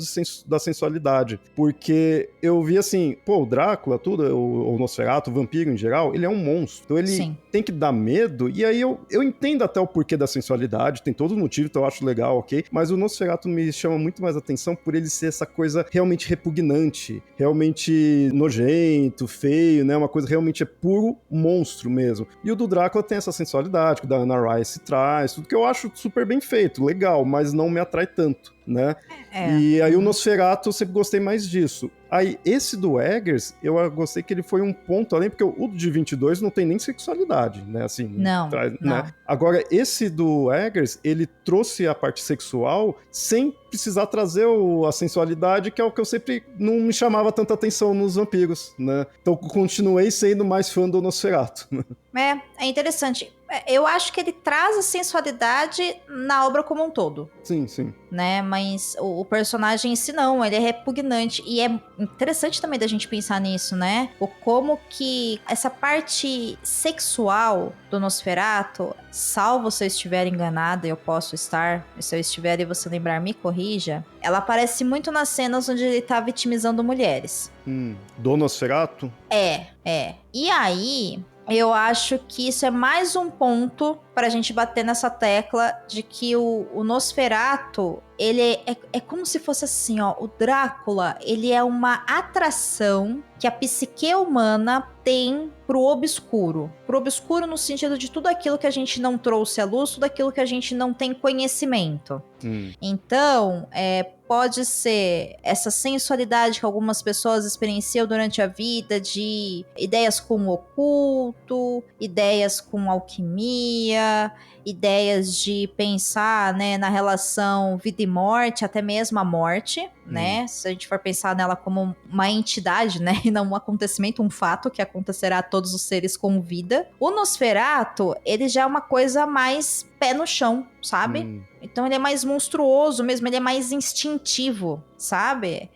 da sensualidade. Porque eu vi, assim, pô, o Drácula, tudo, o Nosferatu, o vampiro em geral, ele é um monstro. Então, ele tem que dar medo, e aí eu entendo até o porquê da sensualidade, tem todo o motivo, então eu acho legal, ok? Mas o Nosferatu me chama muito mais atenção por ele ser essa coisa realmente repugnante, realmente nojento, feio, né? Uma coisa realmente é puro monstro mesmo. E o do Drácula tem essa sensualidade que o da Anna Rice traz, tudo que eu acho super bem feito, legal, mas não me atrai tanto, né? E aí o Nosferatu eu sempre gostei mais disso. Aí esse do Eggers, eu gostei que ele foi um ponto além, porque o de 22 não tem nem sexualidade, né? Assim, não. Né? Agora, esse do Eggers, ele trouxe a parte sexual sem precisar trazer a sensualidade, que é o que eu sempre não me chamava tanta atenção nos vampiros, né? Então continuei sendo mais fã do Nosferatu. É interessante. Eu acho que ele traz a sensualidade na obra como um todo. Sim, sim. Né, mas o personagem em si não, ele é repugnante. E é interessante também da gente pensar nisso, né? O como que essa parte sexual do Nosferatu, salvo se eu estiver enganada, eu posso estar, se eu estiver e você lembrar, me corrija, ela aparece muito nas cenas onde ele tá vitimizando mulheres. Do Nosferatu? É. E aí... eu acho que isso é mais um ponto pra gente bater nessa tecla de que o Nosferatu, ele é como se fosse assim, ó, o Drácula, ele é uma atração que a psique humana tem pro obscuro. Pro obscuro no sentido de tudo aquilo que a gente não trouxe à luz, tudo aquilo que a gente não tem conhecimento. Então, pode ser essa sensualidade que algumas pessoas experienciam durante a vida, de ideias com o oculto, ideias com alquimia, ideias de pensar, né, na relação vida e morte, até mesmo a morte, né? Se a gente for pensar nela como uma entidade, né, e não um acontecimento, um fato que acontecerá a todos os seres com vida. O Nosferatu, ele já é uma coisa mais pé no chão, sabe? Então ele é mais monstruoso mesmo, ele é mais instintivo, sabe?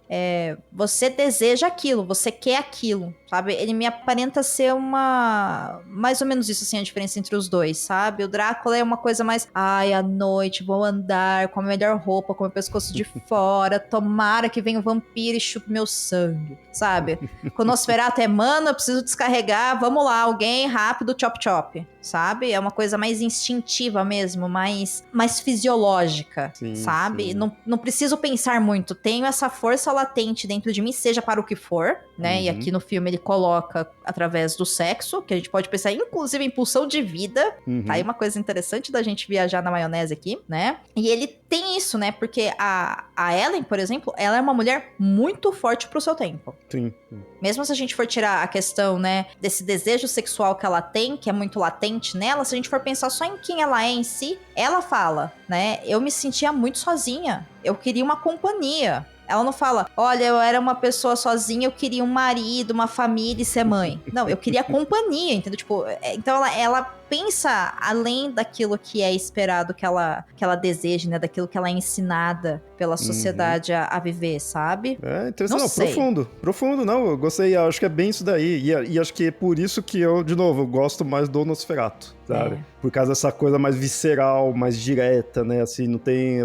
Você deseja aquilo, você quer aquilo, sabe? Ele me aparenta ser mais ou menos isso, assim, a diferença entre os dois, sabe? O Drácula é uma coisa mais, ai, à noite, vou andar com a melhor roupa, com o meu pescoço de fora, tomara que venha o vampiro e chupe meu sangue, sabe? Com o Nosferatu mano, eu preciso descarregar, vamos lá, alguém, rápido, chop chop, sabe? É uma coisa mais instintiva mesmo, mais fisiológica, sabe? Sim. Não preciso pensar muito, tenho essa força latente dentro de mim, seja para o que for, né? E aqui no filme ele coloca através do sexo, que a gente pode pensar, inclusive, em pulsão de vida. Tá aí uma coisa interessante da gente viajar na maionese aqui, né? E ele tem isso, né? Porque a Ellen, por exemplo, ela é uma mulher muito forte pro seu tempo. Sim. Mesmo se a gente for tirar a questão, né, desse desejo sexual que ela tem, que é muito latente nela, se a gente for pensar só em quem ela é em si, ela fala, né? Eu me sentia muito sozinha. Eu queria uma companhia. Ela não fala, olha, eu era uma pessoa sozinha, eu queria um marido, uma família e ser mãe. Não, eu queria companhia, entendeu? Tipo, então ela pensa além daquilo que é esperado que ela deseje, né? Daquilo que ela é ensinada pela sociedade a viver, sabe? É interessante, não sei. Profundo, não, eu gostei, acho que é bem isso daí, e acho que é por isso que eu, de novo, eu gosto mais do Nosferatu, sabe? Por causa dessa coisa mais visceral, mais direta, né, assim, não tem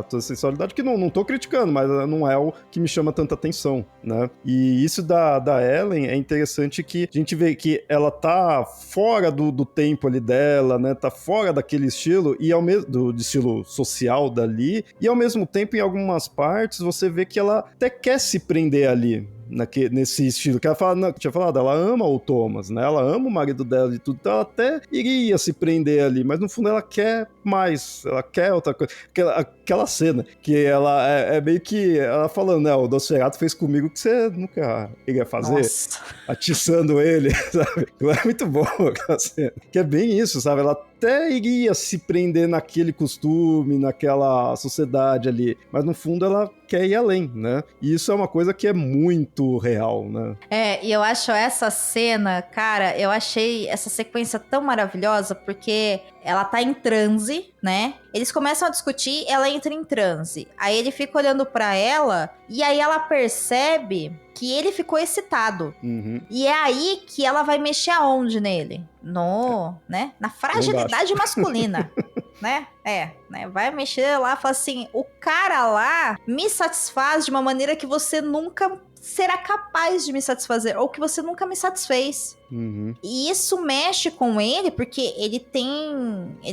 toda sensualidade, que não tô criticando, mas não é o que me chama tanta atenção, né? E isso da Ellen é interessante que a gente vê que ela tá fora do tempo ali dela, né, tá fora daquele estilo, e do estilo social dali, e ao mesmo tempo, em algumas partes, você vê que ela até quer se prender ali, nesse estilo, que ela fala, tinha falado, ela ama o Thomas, né? Ela ama o marido dela e tudo, então ela até iria se prender ali, mas no fundo ela quer mais, ela quer outra coisa. Aquela cena que ela é meio que ela falando, né? O Nosferatu fez comigo que você nunca iria fazer. Nossa. Atiçando ele, sabe? É muito bom aquela cena. Que é bem isso, sabe? Ela até iria se prender naquele costume, naquela sociedade ali, mas no fundo ela quer ir além, né? E isso é uma coisa que é muito real, né? E eu acho essa cena, cara, eu achei essa sequência tão maravilhosa, porque ela tá em transe, né? Eles começam a discutir, ela entra em transe. Aí ele fica olhando pra ela, e aí ela percebe que ele ficou excitado. Uhum. E é aí que ela vai mexer aonde nele? Né? Na fragilidade masculina. Né? Vai mexer lá, fala assim, o cara lá me satisfaz de uma maneira que você nunca será capaz de me satisfazer, ou que você nunca me satisfez. Uhum. E isso mexe com ele, porque ele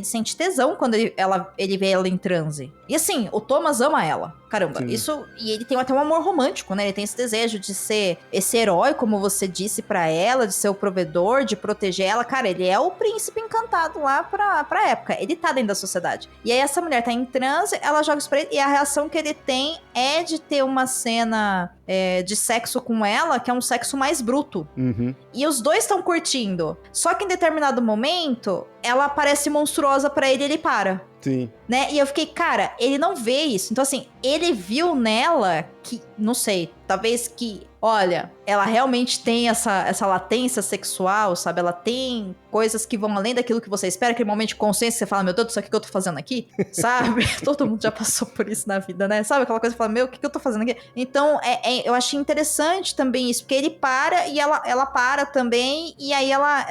sente tesão quando ele vê ela em transe. E assim, o Thomas ama ela. Caramba, Sim. isso... E ele tem até um amor romântico, né? Ele tem esse desejo de ser esse herói, como você disse pra ela, de ser o provedor, de proteger ela. Cara, ele é o príncipe encantado lá pra época. Ele tá dentro da sociedade. E aí essa mulher tá em transe, ela joga isso pra ele, e a reação que ele tem é de ter uma cena de sexo com ela, que é um sexo mais bruto. Uhum. E os dois estão curtindo. Só que em determinado momento, ela parece monstruosa pra ele e ele para. Sim. Né? E eu fiquei, cara, ele não vê isso. Então, assim, ele viu nela que, não sei, talvez que, olha, ela realmente tem essa latência sexual, sabe? Ela tem coisas que vão além daquilo que você espera, aquele momento de consciência, você fala, meu Deus do céu, o que eu tô fazendo aqui? Sabe? Todo mundo já passou por isso na vida, né? Sabe aquela coisa que você fala, meu, o que eu tô fazendo aqui? Então, eu achei interessante também isso, porque ele para e ela para também, e aí ela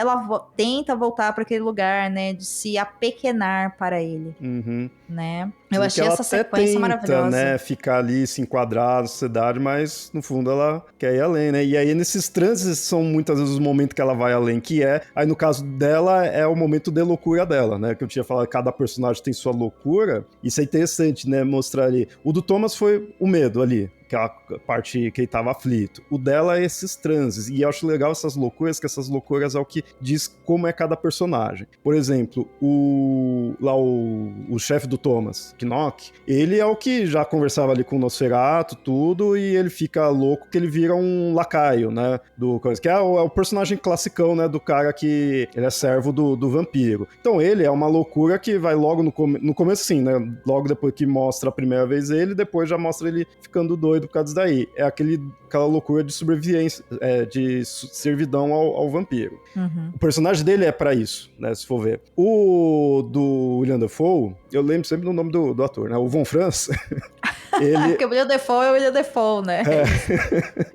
tenta voltar pra aquele lugar, né? De se apequenar para ele. Uhum. Né? Eu achei essa sequência maravilhosa. Né, ficar ali, se enquadrar na sociedade, mas no fundo ela quer ir além, né? E aí nesses transes são muitas vezes os momentos que ela vai além, que aí no caso dela é o momento de loucura dela, né? Que eu tinha falado, cada personagem tem sua loucura. Isso é interessante, né? Mostrar ali. O do Thomas foi o medo ali, aquela parte que ele tava aflito. O dela é esses transes. E eu acho legal essas loucuras, que essas loucuras é o que diz como é cada personagem. Por exemplo, o chefe do Thomas, Knock, ele é o que já conversava ali com o Nosferatu, tudo, e ele fica louco que ele vira um lacaio, né? Que é o personagem classicão, né? Do cara que ele é servo do vampiro. Então ele é uma loucura que vai logo no começo, sim, né? Logo depois que mostra a primeira vez ele, depois já mostra ele ficando doido por causa daí. É aquela loucura de sobrevivência, de servidão ao vampiro. Uhum. O personagem dele é pra isso, né, se for ver. O do William Dafoe, eu lembro sempre do nome do ator, né, o Von Franz. Porque o William Dafoe é o William Dafoe, né?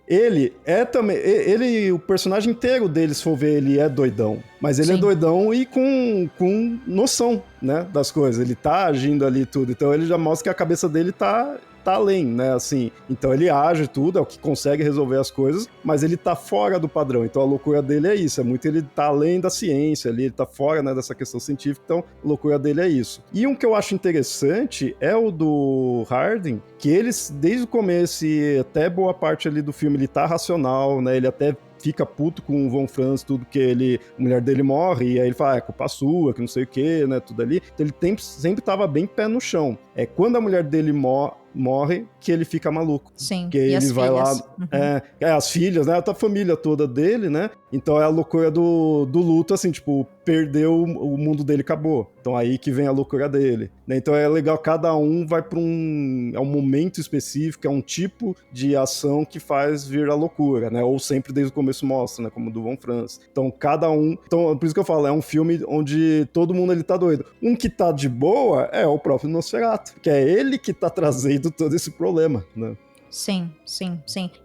Ele é também... o personagem inteiro dele, se for ver, ele é doidão. Mas ele Sim. é doidão e com noção, né, das coisas. Ele tá agindo ali tudo. Então ele já mostra que a cabeça dele tá além, né, assim. Então ele age tudo, é o que consegue resolver as coisas, mas ele tá fora do padrão. Então a loucura dele é isso, ele tá além da ciência ali, ele tá fora, né, dessa questão científica, então a loucura dele é isso. E um que eu acho interessante é o do Harding, que ele, desde o começo e até boa parte ali do filme, ele tá racional, né, ele até fica puto com o Von Franz, tudo que a mulher dele morre, e aí ele fala, é culpa sua, que não sei o que, né, tudo ali. Então ele sempre tava bem pé no chão. É quando a mulher dele morre que ele fica maluco. Sim, que ele vai filhas. Lá... Uhum. As filhas, né, a família toda dele, né, então é a loucura do luto, assim, tipo, perdeu, o mundo dele acabou. Então aí que vem a loucura dele, né, então é legal, cada um vai pra é um momento específico, é um tipo de ação que faz vir a loucura, né, ou sempre desde o começo mostra, né, como o do Von Franz. Então cada um, então por isso que eu falo, é um filme onde todo mundo ele tá doido. Um que tá de boa é o próprio Nosferatu, que é ele que tá trazendo todo esse problema, né. Sim.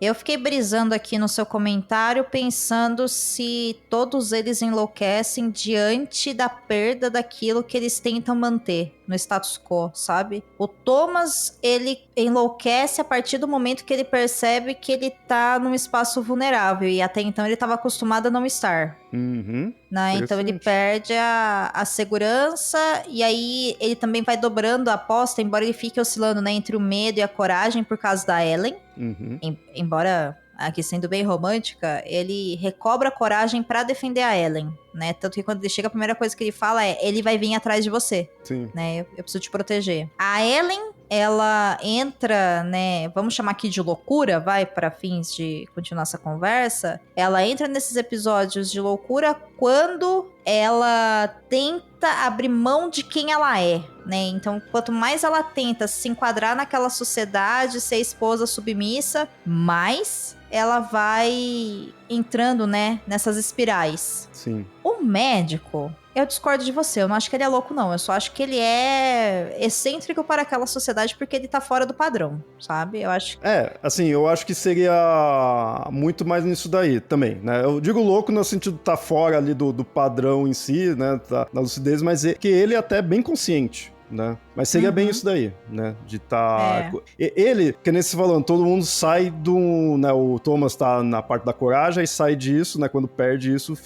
Eu fiquei brisando aqui no seu comentário, pensando se todos eles enlouquecem diante da perda daquilo que eles tentam manter no status quo, sabe? O Thomas, ele enlouquece a partir do momento que ele percebe que ele tá num espaço vulnerável, e até então ele estava acostumado a não estar. Uhum. Né? Então ele perde a segurança, e aí ele também vai dobrando a aposta, embora ele fique oscilando, né, entre o medo e a coragem por causa da Ellen. Uhum. Embora, aqui sendo bem romântica, ele recobra a coragem pra defender a Ellen, né? Tanto que quando ele chega, a primeira coisa que ele fala é: ele vai vir atrás de você. Sim. Né? Eu preciso te proteger. A Ellen ela entra, né, vamos chamar aqui de loucura, vai, para fins de continuar essa conversa, ela entra nesses episódios de loucura quando ela tenta abrir mão de quem ela é, né? Então, quanto mais ela tenta se enquadrar naquela sociedade, ser esposa submissa, mais ela vai entrando, né, nessas espirais. Sim. O médico, eu discordo de você, eu não acho que ele é louco, não. Eu só acho que ele é excêntrico para aquela sociedade porque ele tá fora do padrão, sabe? Eu acho... Assim, eu acho que seria muito mais nisso daí também, né? Eu digo louco no sentido de tá fora ali do padrão em si, né? Tá na lucidez, mas que ele é até bem consciente, né? Mas seria bem isso daí, né? De tá... Ele, que nem se falando, todo mundo sai do... né? O Thomas tá na parte da coragem e sai disso, né? Quando perde isso,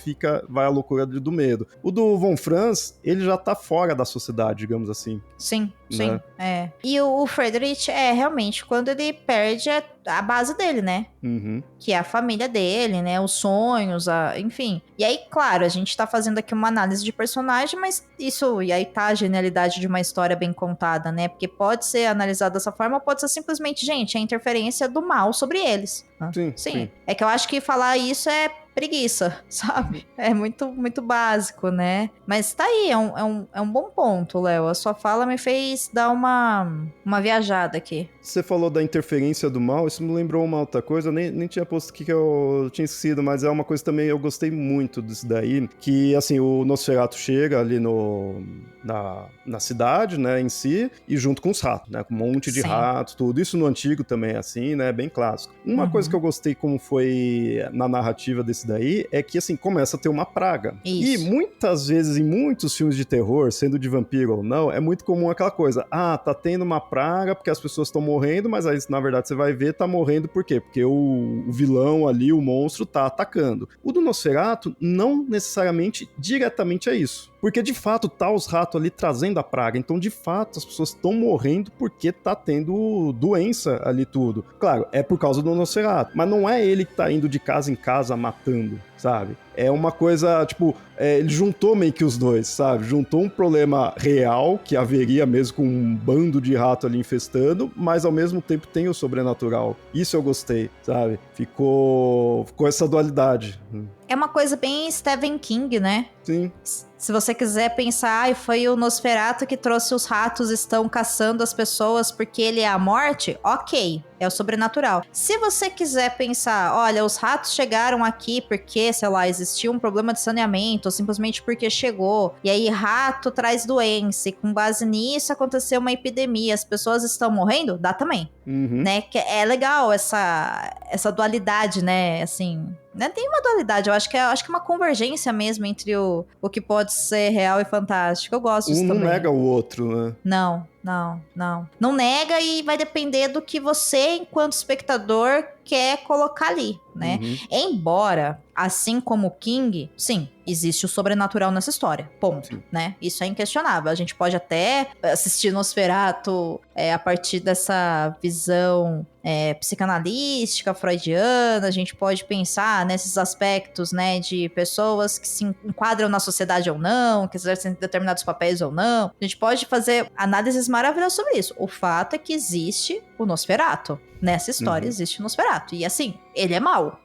vai a loucura do medo. O do Von Franz, ele já tá fora da sociedade, digamos assim. Sim, né? é. E o Friedrich, realmente, quando ele perde a base dele, né? Uhum. Que é a família dele, né? Os sonhos, enfim. E aí, claro, a gente tá fazendo aqui uma análise de personagem, mas isso... E aí tá a genialidade de uma história bem contada, né? Porque pode ser analisado dessa forma, pode ser simplesmente, gente, a interferência do mal sobre eles. Sim. É que eu acho que falar isso é preguiça, sabe? É muito, muito básico, né? Mas tá aí, é um bom ponto, Léo. A sua fala me fez dar uma viajada aqui. Você falou da interferência do mal, isso me lembrou uma outra coisa, nem tinha posto aqui que eu tinha esquecido, mas é uma coisa também, eu gostei muito disso daí, que, assim, o Nosferatu chega ali na cidade, né, em si, e junto com os ratos, né, com um monte de ratos, tudo. Isso no antigo também é assim, né, bem clássico. Uma coisa que eu gostei como foi na narrativa desse daí, é que, assim, começa a ter uma praga. Isso. E muitas vezes, em muitos filmes de terror, sendo de vampiro ou não, é muito comum aquela coisa, tá tendo uma praga porque as pessoas estão morrendo, mas aí, na verdade, você vai ver, tá morrendo por quê? Porque o vilão ali, o monstro, tá atacando. O do Nosferatu, não necessariamente diretamente é isso. Porque, de fato, tá os ratos ali trazendo a praga. Então, de fato, as pessoas estão morrendo porque tá tendo doença ali tudo. Claro, é por causa do Nosferatu. Mas não é ele que tá indo de casa em casa matando, sabe? É uma coisa, tipo, ele juntou meio que os dois, sabe? Juntou um problema real, que haveria mesmo com um bando de rato ali infestando, mas ao mesmo tempo tem o sobrenatural. Isso eu gostei, sabe? Ficou essa dualidade. É uma coisa bem Stephen King, né? Sim. Se você quiser pensar, foi o Nosferatu que trouxe os ratos estão caçando as pessoas porque ele é a morte, ok, é o sobrenatural. Se você quiser pensar, olha, os ratos chegaram aqui porque, sei lá, existia um problema de saneamento, ou simplesmente porque chegou, e aí rato traz doença, e com base nisso aconteceu uma epidemia, as pessoas estão morrendo, dá também, né? Que é legal essa dualidade, né, assim... Não tem uma dualidade, eu acho que é uma convergência mesmo entre o que pode ser real e fantástico. Eu gosto disso também. Um não nega o outro, né? Não. Não nega e vai depender do que você, enquanto espectador, quer colocar ali, né? Embora, assim como o King, sim, existe o sobrenatural nessa história, ponto, né? Isso é inquestionável. A gente pode até assistir Nosferatu a partir dessa visão psicanalística, freudiana, a gente pode pensar nesses aspectos, né, de pessoas que se enquadram na sociedade ou não, que exercem determinados papéis ou não. A gente pode fazer análises maravilhosas sobre isso. O fato é que existe o Nosferatu. Nessa história existe o Nosferatu. E assim, ele é mau.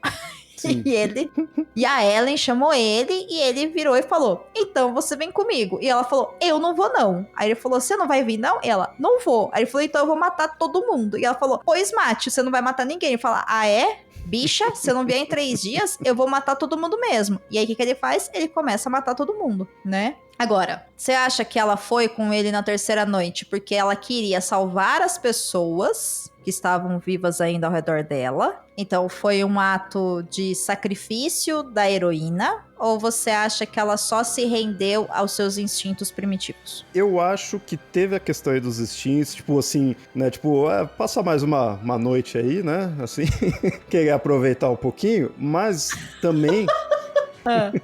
E a Ellen chamou ele e ele virou e falou, então você vem comigo. E ela falou, eu não vou não. Aí ele falou, você não vai vir não? E ela, não vou. Aí ele falou, então eu vou matar todo mundo. E ela falou, pois mate, você não vai matar ninguém. Ele fala, é? Bicha, se eu não vier em 3 dias, eu vou matar todo mundo mesmo. E aí o que ele faz? Ele começa a matar todo mundo, né? Agora, você acha que ela foi com ele na terceira noite porque ela queria salvar as pessoas que estavam vivas ainda ao redor dela? Então foi um ato de sacrifício da heroína? Ou você acha que ela só se rendeu aos seus instintos primitivos? Eu acho que teve a questão aí dos instintos, tipo assim, né, tipo, passa mais uma noite aí, né, assim, querer aproveitar um pouquinho, mas também...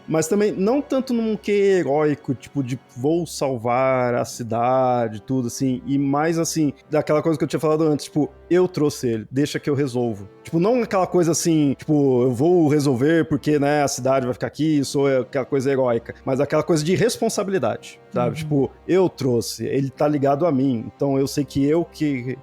Mas também não tanto num que heróico, tipo, de vou salvar a cidade, tudo assim, e mais assim, daquela coisa que eu tinha falado antes, tipo, eu trouxe ele, deixa que eu resolvo. Tipo, não aquela coisa assim, tipo, eu vou resolver porque, né, a cidade vai ficar aqui, isso é aquela coisa heróica, mas aquela coisa de responsabilidade, sabe? Tipo, eu trouxe, ele tá ligado a mim, então eu sei que eu que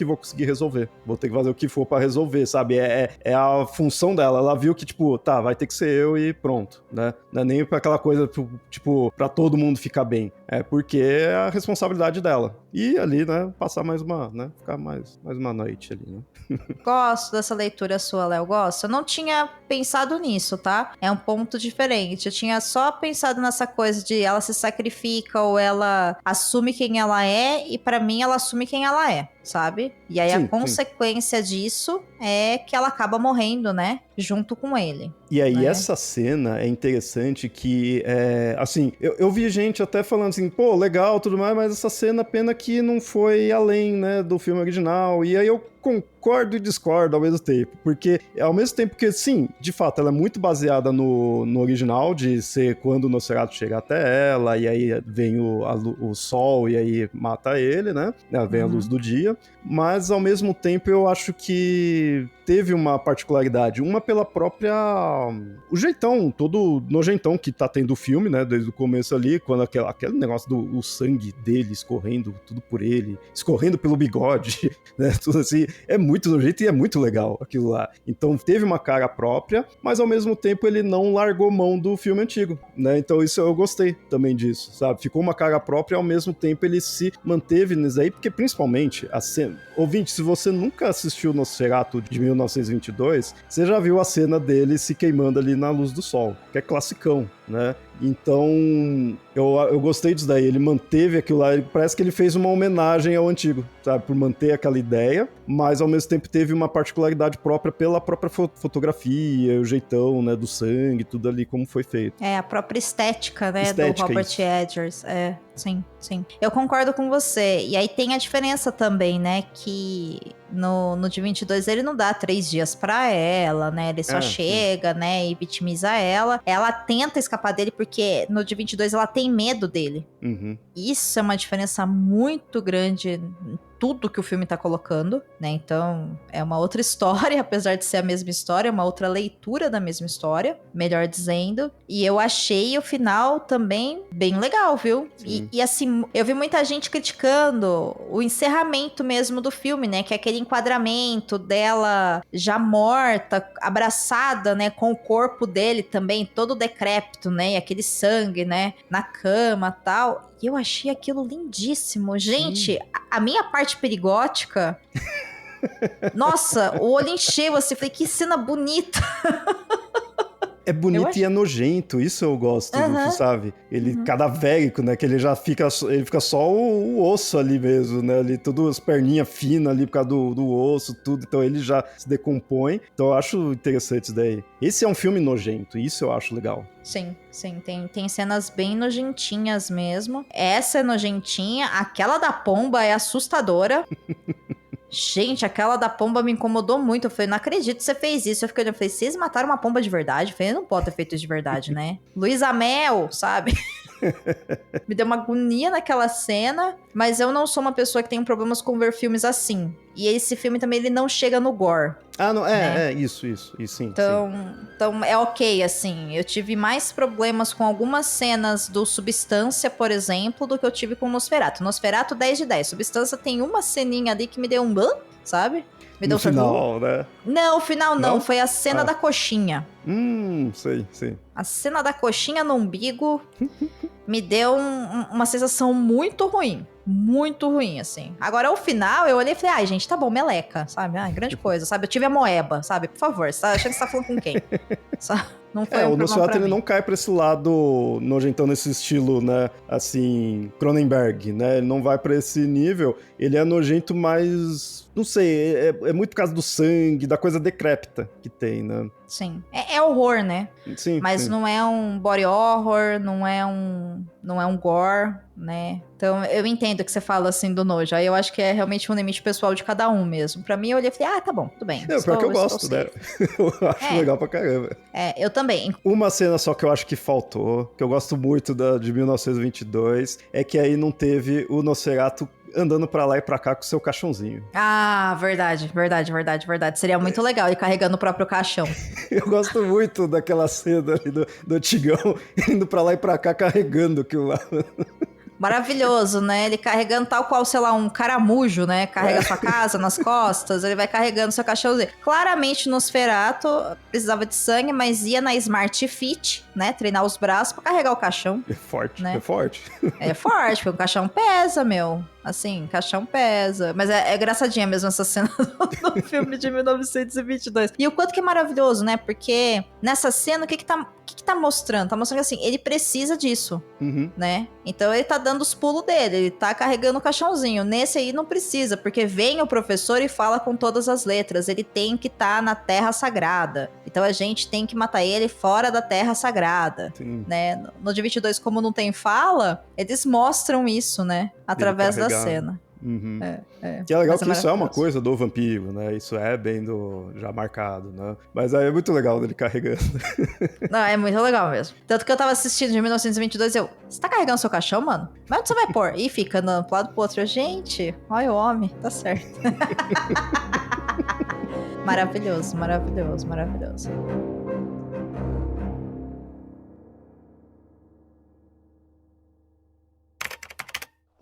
vou conseguir resolver. Vou ter que fazer o que for pra resolver, sabe? É a função dela. Ela viu que, tipo, tá, vai ter que ser eu e pronto, né? Não é nem pra aquela coisa, tipo, pra todo mundo ficar bem. É porque é a responsabilidade dela. E ali, né, passar mais uma, né? Ficar mais uma noite ali, né? Gosto dessa leitura sua, Léo, gosto. Eu não tinha pensado nisso, tá? É um ponto diferente. Eu tinha só pensado nessa coisa de ela se sacrifica ou ela assume quem ela é e pra mim ela assume quem ela é, sabe? E aí Sim, a consequência disso é que ela acaba morrendo, né? Junto com ele. E aí, né? essa cena é interessante que, assim, eu vi gente até falando assim, pô, legal, tudo mais, mas essa cena, pena que não foi além, né, do filme original. E aí eu concordo e discordo ao mesmo tempo, porque ao mesmo tempo que, sim, de fato, ela é muito baseada no original, de ser quando o Nosferatu chega até ela, e aí vem o sol e aí mata ele, né, vem a luz do dia, mas ao mesmo tempo eu acho que teve uma particularidade, uma pela própria... o jeitão, todo nojentão que tá tendo o filme, né, desde o começo ali, quando aquele negócio do sangue dele escorrendo, tudo por ele, escorrendo pelo bigode, né, tudo assim, é muito nojento e é muito legal aquilo lá. Então teve uma cara própria, mas ao mesmo tempo ele não largou mão do filme antigo, né, então isso eu gostei também disso, sabe, ficou uma cara própria e ao mesmo tempo ele se manteve nisso aí, porque principalmente a cena... Ouvinte, se você nunca assistiu Nosferatu de 1922, você já viu a cena dele se queimando ali na luz do sol, que é classicão, né? Então, eu gostei disso daí, ele manteve aquilo lá, parece que ele fez uma homenagem ao antigo, sabe, por manter aquela ideia, mas ao mesmo tempo teve uma particularidade própria pela própria fotografia, o jeitão, né, do sangue, tudo ali como foi feito. É, a própria estética, né, Estética, do Robert isso. Edgers. É, sim. Eu concordo com você. E aí tem a diferença também, né, que no de 22 ele não dá 3 dias pra ela, né, ele só chega, né, e vitimiza ela. Ela tenta escapar dele porque no de 22 ela tem medo dele. Uhum. Isso é uma diferença muito grande em tudo que o filme tá colocando, né? Então, é uma outra história, apesar de ser a mesma história, é uma outra leitura da mesma história, melhor dizendo. E eu achei o final também bem legal, viu? E assim, eu vi muita gente criticando o encerramento mesmo do filme, né? Que é aquele enquadramento dela já morta, abraçada, né? Com o corpo dele também, todo decrépito, né? E aquele sangue, né? Na cama e tal. E eu achei aquilo lindíssimo. Gente, a minha parte perigótica... Nossa, o olho encheu assim. Falei, que cena bonita. É bonito e é nojento, isso eu gosto, sabe? Ele cadavérico, né? Que ele já fica, ele fica só o osso ali mesmo, né? Ali, todas as perninhas finas ali por causa do osso, tudo. Então ele já se decompõe. Então eu acho interessante isso daí. Esse é um filme nojento, isso eu acho legal. Sim, tem cenas bem nojentinhas mesmo. Essa é nojentinha, aquela da pomba é assustadora. Gente, aquela da pomba me incomodou muito. Eu falei, não acredito que você fez isso. Eu fiquei olhando, falei, vocês mataram uma pomba de verdade? Eu falei, não pode ter feito isso de verdade, né? Luísa Mel, sabe? Me deu uma agonia naquela cena, mas eu não sou uma pessoa que tem problemas com ver filmes assim. E esse filme também, ele não chega no gore. Ah, não, né? Isso, sim. Então é ok, assim. Eu tive mais problemas com algumas cenas do Substância, por exemplo, do que eu tive com o Nosferatu. Nosferatu 10 de 10. Substância tem uma ceninha ali que me deu um... sabe? Me deu no final, né? Não, o final não. Foi a cena da coxinha. Sei. A cena da coxinha no umbigo me deu uma sensação muito ruim. Muito ruim, assim. Agora, o final, eu olhei e falei, ai, gente, tá bom, meleca, sabe? Ai, grande coisa, sabe? Eu tive a moeba, sabe? Por favor, você tá achando que você tá falando com quem? Não foi o Nosferatu, ele não cai pra esse lado nojentão, nesse estilo, né? Assim, Cronenberg, né? Ele não vai pra esse nível. Ele é nojento, mas não sei, é muito por causa do sangue, da coisa decrépita que tem, né? Sim. É horror, né? Sim, Mas sim. não é um body horror, não é um gore, né? Então eu entendo o que você fala assim do nojo. Aí eu acho que é realmente um limite pessoal de cada um mesmo. Pra mim eu olhei e falei, tá bom, tudo bem. Pior que eu gosto, né? safe. Eu acho legal pra caramba. Eu também. Uma cena só que eu acho que faltou, que eu gosto muito de 1922, é que aí não teve o Nosferatu andando pra lá e pra cá com o seu caixãozinho. Ah, verdade. Seria muito legal ele carregando o próprio caixão. Eu gosto muito daquela cena ali do Tigão indo pra lá e pra cá carregando aquilo lá. Maravilhoso, né? Ele carregando tal qual, sei lá, um caramujo, né? Carrega sua casa nas costas, ele vai carregando seu cachorrozinho. Claramente, Nosferatu precisava de sangue, mas ia na Smart Fit, né? Treinar os braços pra carregar o caixão. É forte, né? É forte. É forte, porque o caixão pesa, meu. Assim, caixão pesa. Mas é engraçadinha mesmo essa cena do filme de 1922. E o quanto que é maravilhoso, né? Porque nessa cena, o que tá mostrando? Tá mostrando que, assim, ele precisa disso, né? Então ele tá dando os pulos dele, ele tá carregando o caixãozinho. Nesse aí não precisa, porque vem o professor e fala com todas as letras. Ele tem que estar na Terra Sagrada. Então a gente tem que matar ele fora da Terra Sagrada, né? No de 22, como não tem fala, eles mostram isso, né? Através da cena. Que é legal que isso é uma coisa do vampiro, né? Isso é bem já marcado, né? Mas aí é muito legal dele carregando. Não, é muito legal mesmo. Tanto que eu tava assistindo de 1922 você tá carregando seu caixão, mano? Mas onde você vai pôr? E fica andando pro lado pro outro. Gente, olha o homem, tá certo. Maravilhoso.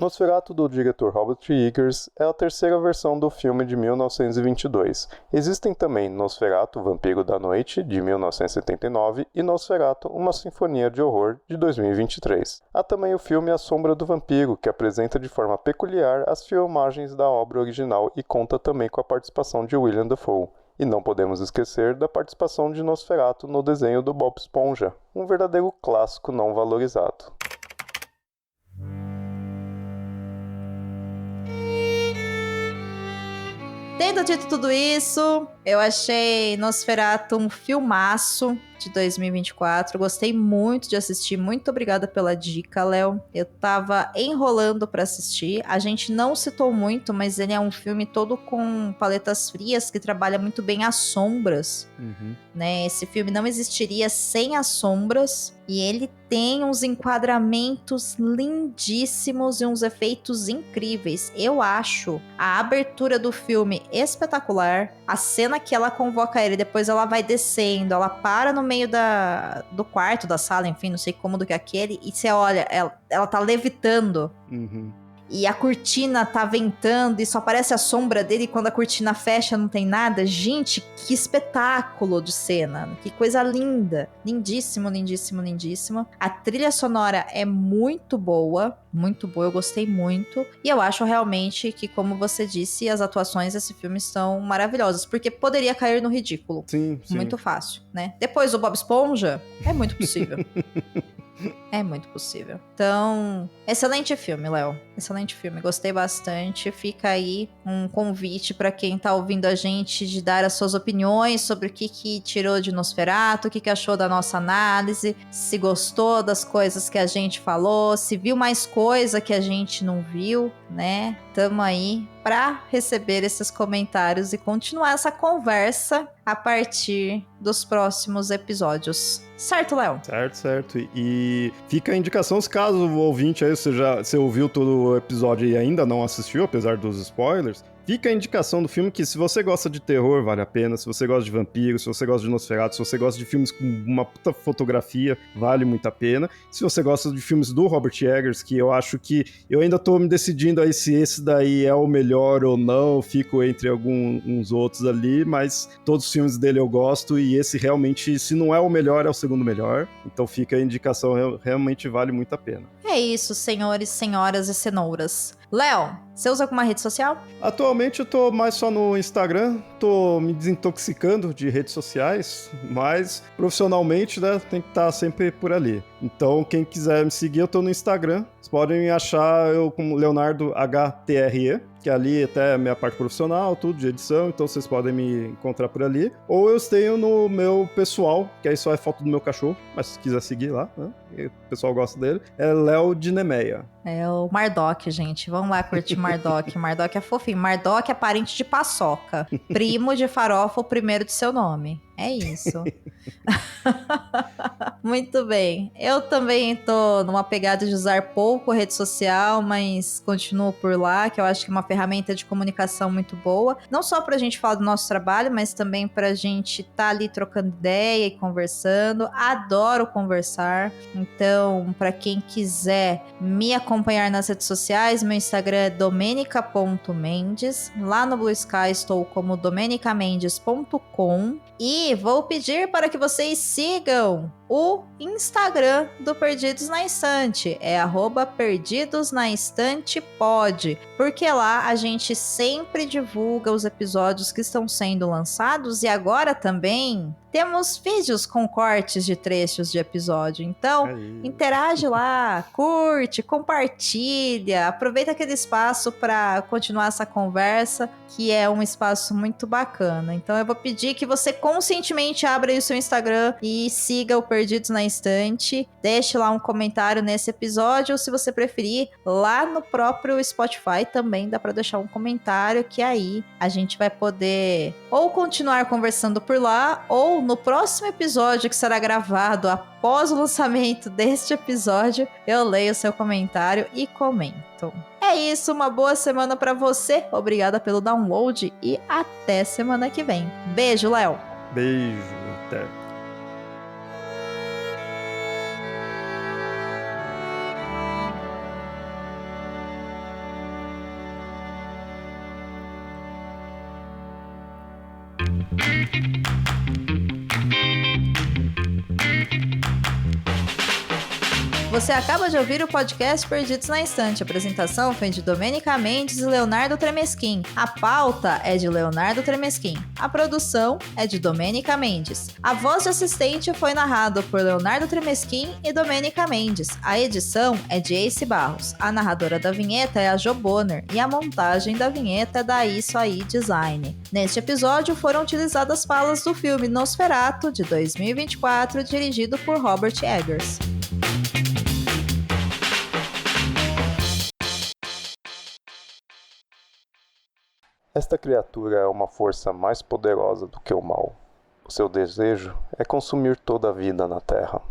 Nosferatu, do diretor Robert Eggers, é a terceira versão do filme de 1922. Existem também Nosferatu, Vampiro da Noite, de 1979, e Nosferatu, Uma Sinfonia de Horror, de 2023. Há também o filme A Sombra do Vampiro, que apresenta de forma peculiar as filmagens da obra original e conta também com a participação de William Dafoe. E não podemos esquecer da participação de Nosferatu no desenho do Bob Esponja, um verdadeiro clássico não valorizado. Tendo dito tudo isso, eu achei Nosferatu um filmaço de 2024. Gostei muito de assistir. Muito obrigada pela dica, Léo. Eu tava enrolando pra assistir. A gente não citou muito, mas ele é um filme todo com paletas frias que trabalha muito bem as sombras. Né? Esse filme não existiria sem as sombras. E ele tem uns enquadramentos lindíssimos e uns efeitos incríveis. Eu acho a abertura do filme espetacular. A cena que ela convoca ele, depois ela vai descendo, ela para no meio do quarto, da sala, enfim, não sei como do que é aquele, e você olha, ela tá levitando. E a cortina tá ventando e só aparece a sombra dele, e quando a cortina fecha não tem nada. Gente, que espetáculo de cena. Que coisa linda. Lindíssimo. A trilha sonora é muito boa, eu gostei muito. E eu acho realmente que, como você disse, as atuações desse filme são maravilhosas, porque poderia cair no ridículo. Sim. Muito fácil, né? Depois do Bob Esponja, é muito possível. É muito possível. Então, excelente filme, Léo. Excelente filme. Gostei bastante. Fica aí um convite para quem tá ouvindo a gente de dar as suas opiniões sobre o que tirou de Nosferatu, o que achou da nossa análise, se gostou das coisas que a gente falou, se viu mais coisa que a gente não viu, né? Tamo aí para receber esses comentários e continuar essa conversa a partir dos próximos episódios. Certo, Léo? Certo. E fica a indicação, se caso o ouvinte aí, você ouviu todo o episódio e ainda não assistiu, apesar dos spoilers, fica a indicação do filme que, se você gosta de terror, vale a pena. Se você gosta de vampiro, se você gosta de Nosferatu, se você gosta de filmes com uma puta fotografia, vale muito a pena. Se você gosta de filmes do Robert Eggers, que eu acho que eu ainda tô me decidindo aí se esse daí é o melhor ou não, fico entre alguns outros ali, mas todos os filmes dele eu gosto, e esse realmente, se não é o melhor, é o segundo melhor. Então fica a indicação, realmente vale muito a pena. É isso, senhores, senhoras e cenouras. Léo, você usa alguma rede social? Atualmente eu tô mais só no Instagram, tô me desintoxicando de redes sociais, mas profissionalmente, né, tem que estar sempre por ali. Então, quem quiser me seguir, eu tô no Instagram. Vocês podem me achar eu como Leonardo HTRE. que ali até é a minha parte profissional, tudo de edição, então vocês podem me encontrar por ali. Ou eu tenho no meu pessoal, que aí só é foto do meu cachorro, mas se quiser seguir lá, né? O pessoal gosta dele, é Léo de Nemeia. É o Mardok, gente. Vamos lá curtir Mardok. Mardok é fofinho. Mardok é parente de paçoca. Primo de farofa, o primeiro de seu nome. É isso. Muito bem. Eu também tô numa pegada de usar pouco rede social, mas continuo por lá, que eu acho que é uma ferramenta de comunicação muito boa. Não só pra gente falar do nosso trabalho, mas também pra gente tá ali trocando ideia e conversando. Adoro conversar. Então, pra quem quiser me acompanhar nas redes sociais, meu Instagram é domenica.mendes. Lá no Blue Sky estou como domenicamendes.com. E vou pedir para que vocês sigam o Instagram do Perdidos na Estante, é @perdidosnaestantepod, porque lá a gente sempre divulga os episódios que estão sendo lançados e agora também temos vídeos com cortes de trechos de episódio. Então, interage lá, curte, compartilha, aproveita aquele espaço para continuar essa conversa, que é um espaço muito bacana. Então, eu vou pedir que você conscientemente abra aí o seu Instagram e siga o Perdidos na Estante. Deixe lá um comentário nesse episódio, ou se você preferir, lá no próprio Spotify também dá para deixar um comentário, que aí a gente vai poder ou continuar conversando por lá, ou no próximo episódio que será gravado após o lançamento deste episódio, eu leio o seu comentário e comento. É isso, uma boa semana para você. Obrigada pelo download e até semana que vem. Beijo, Léo. Beijo, até. Você acaba de ouvir o podcast Perdidos na Estante. A apresentação foi de Domênica Mendes e Leonardo Tremesquim. A pauta é de Leonardo Tremesquim. A produção é de Domênica Mendes. A voz de assistente foi narrada por Leonardo Tremesquim e Domênica Mendes. A edição é de Ace Barros. A narradora da vinheta é a Jo Bonner e a montagem da vinheta é da Isso Aí Design. Neste episódio foram utilizadas falas do filme Nosferatu, de 2024, dirigido por Robert Eggers. Esta criatura é uma força mais poderosa do que o mal. O seu desejo é consumir toda a vida na Terra.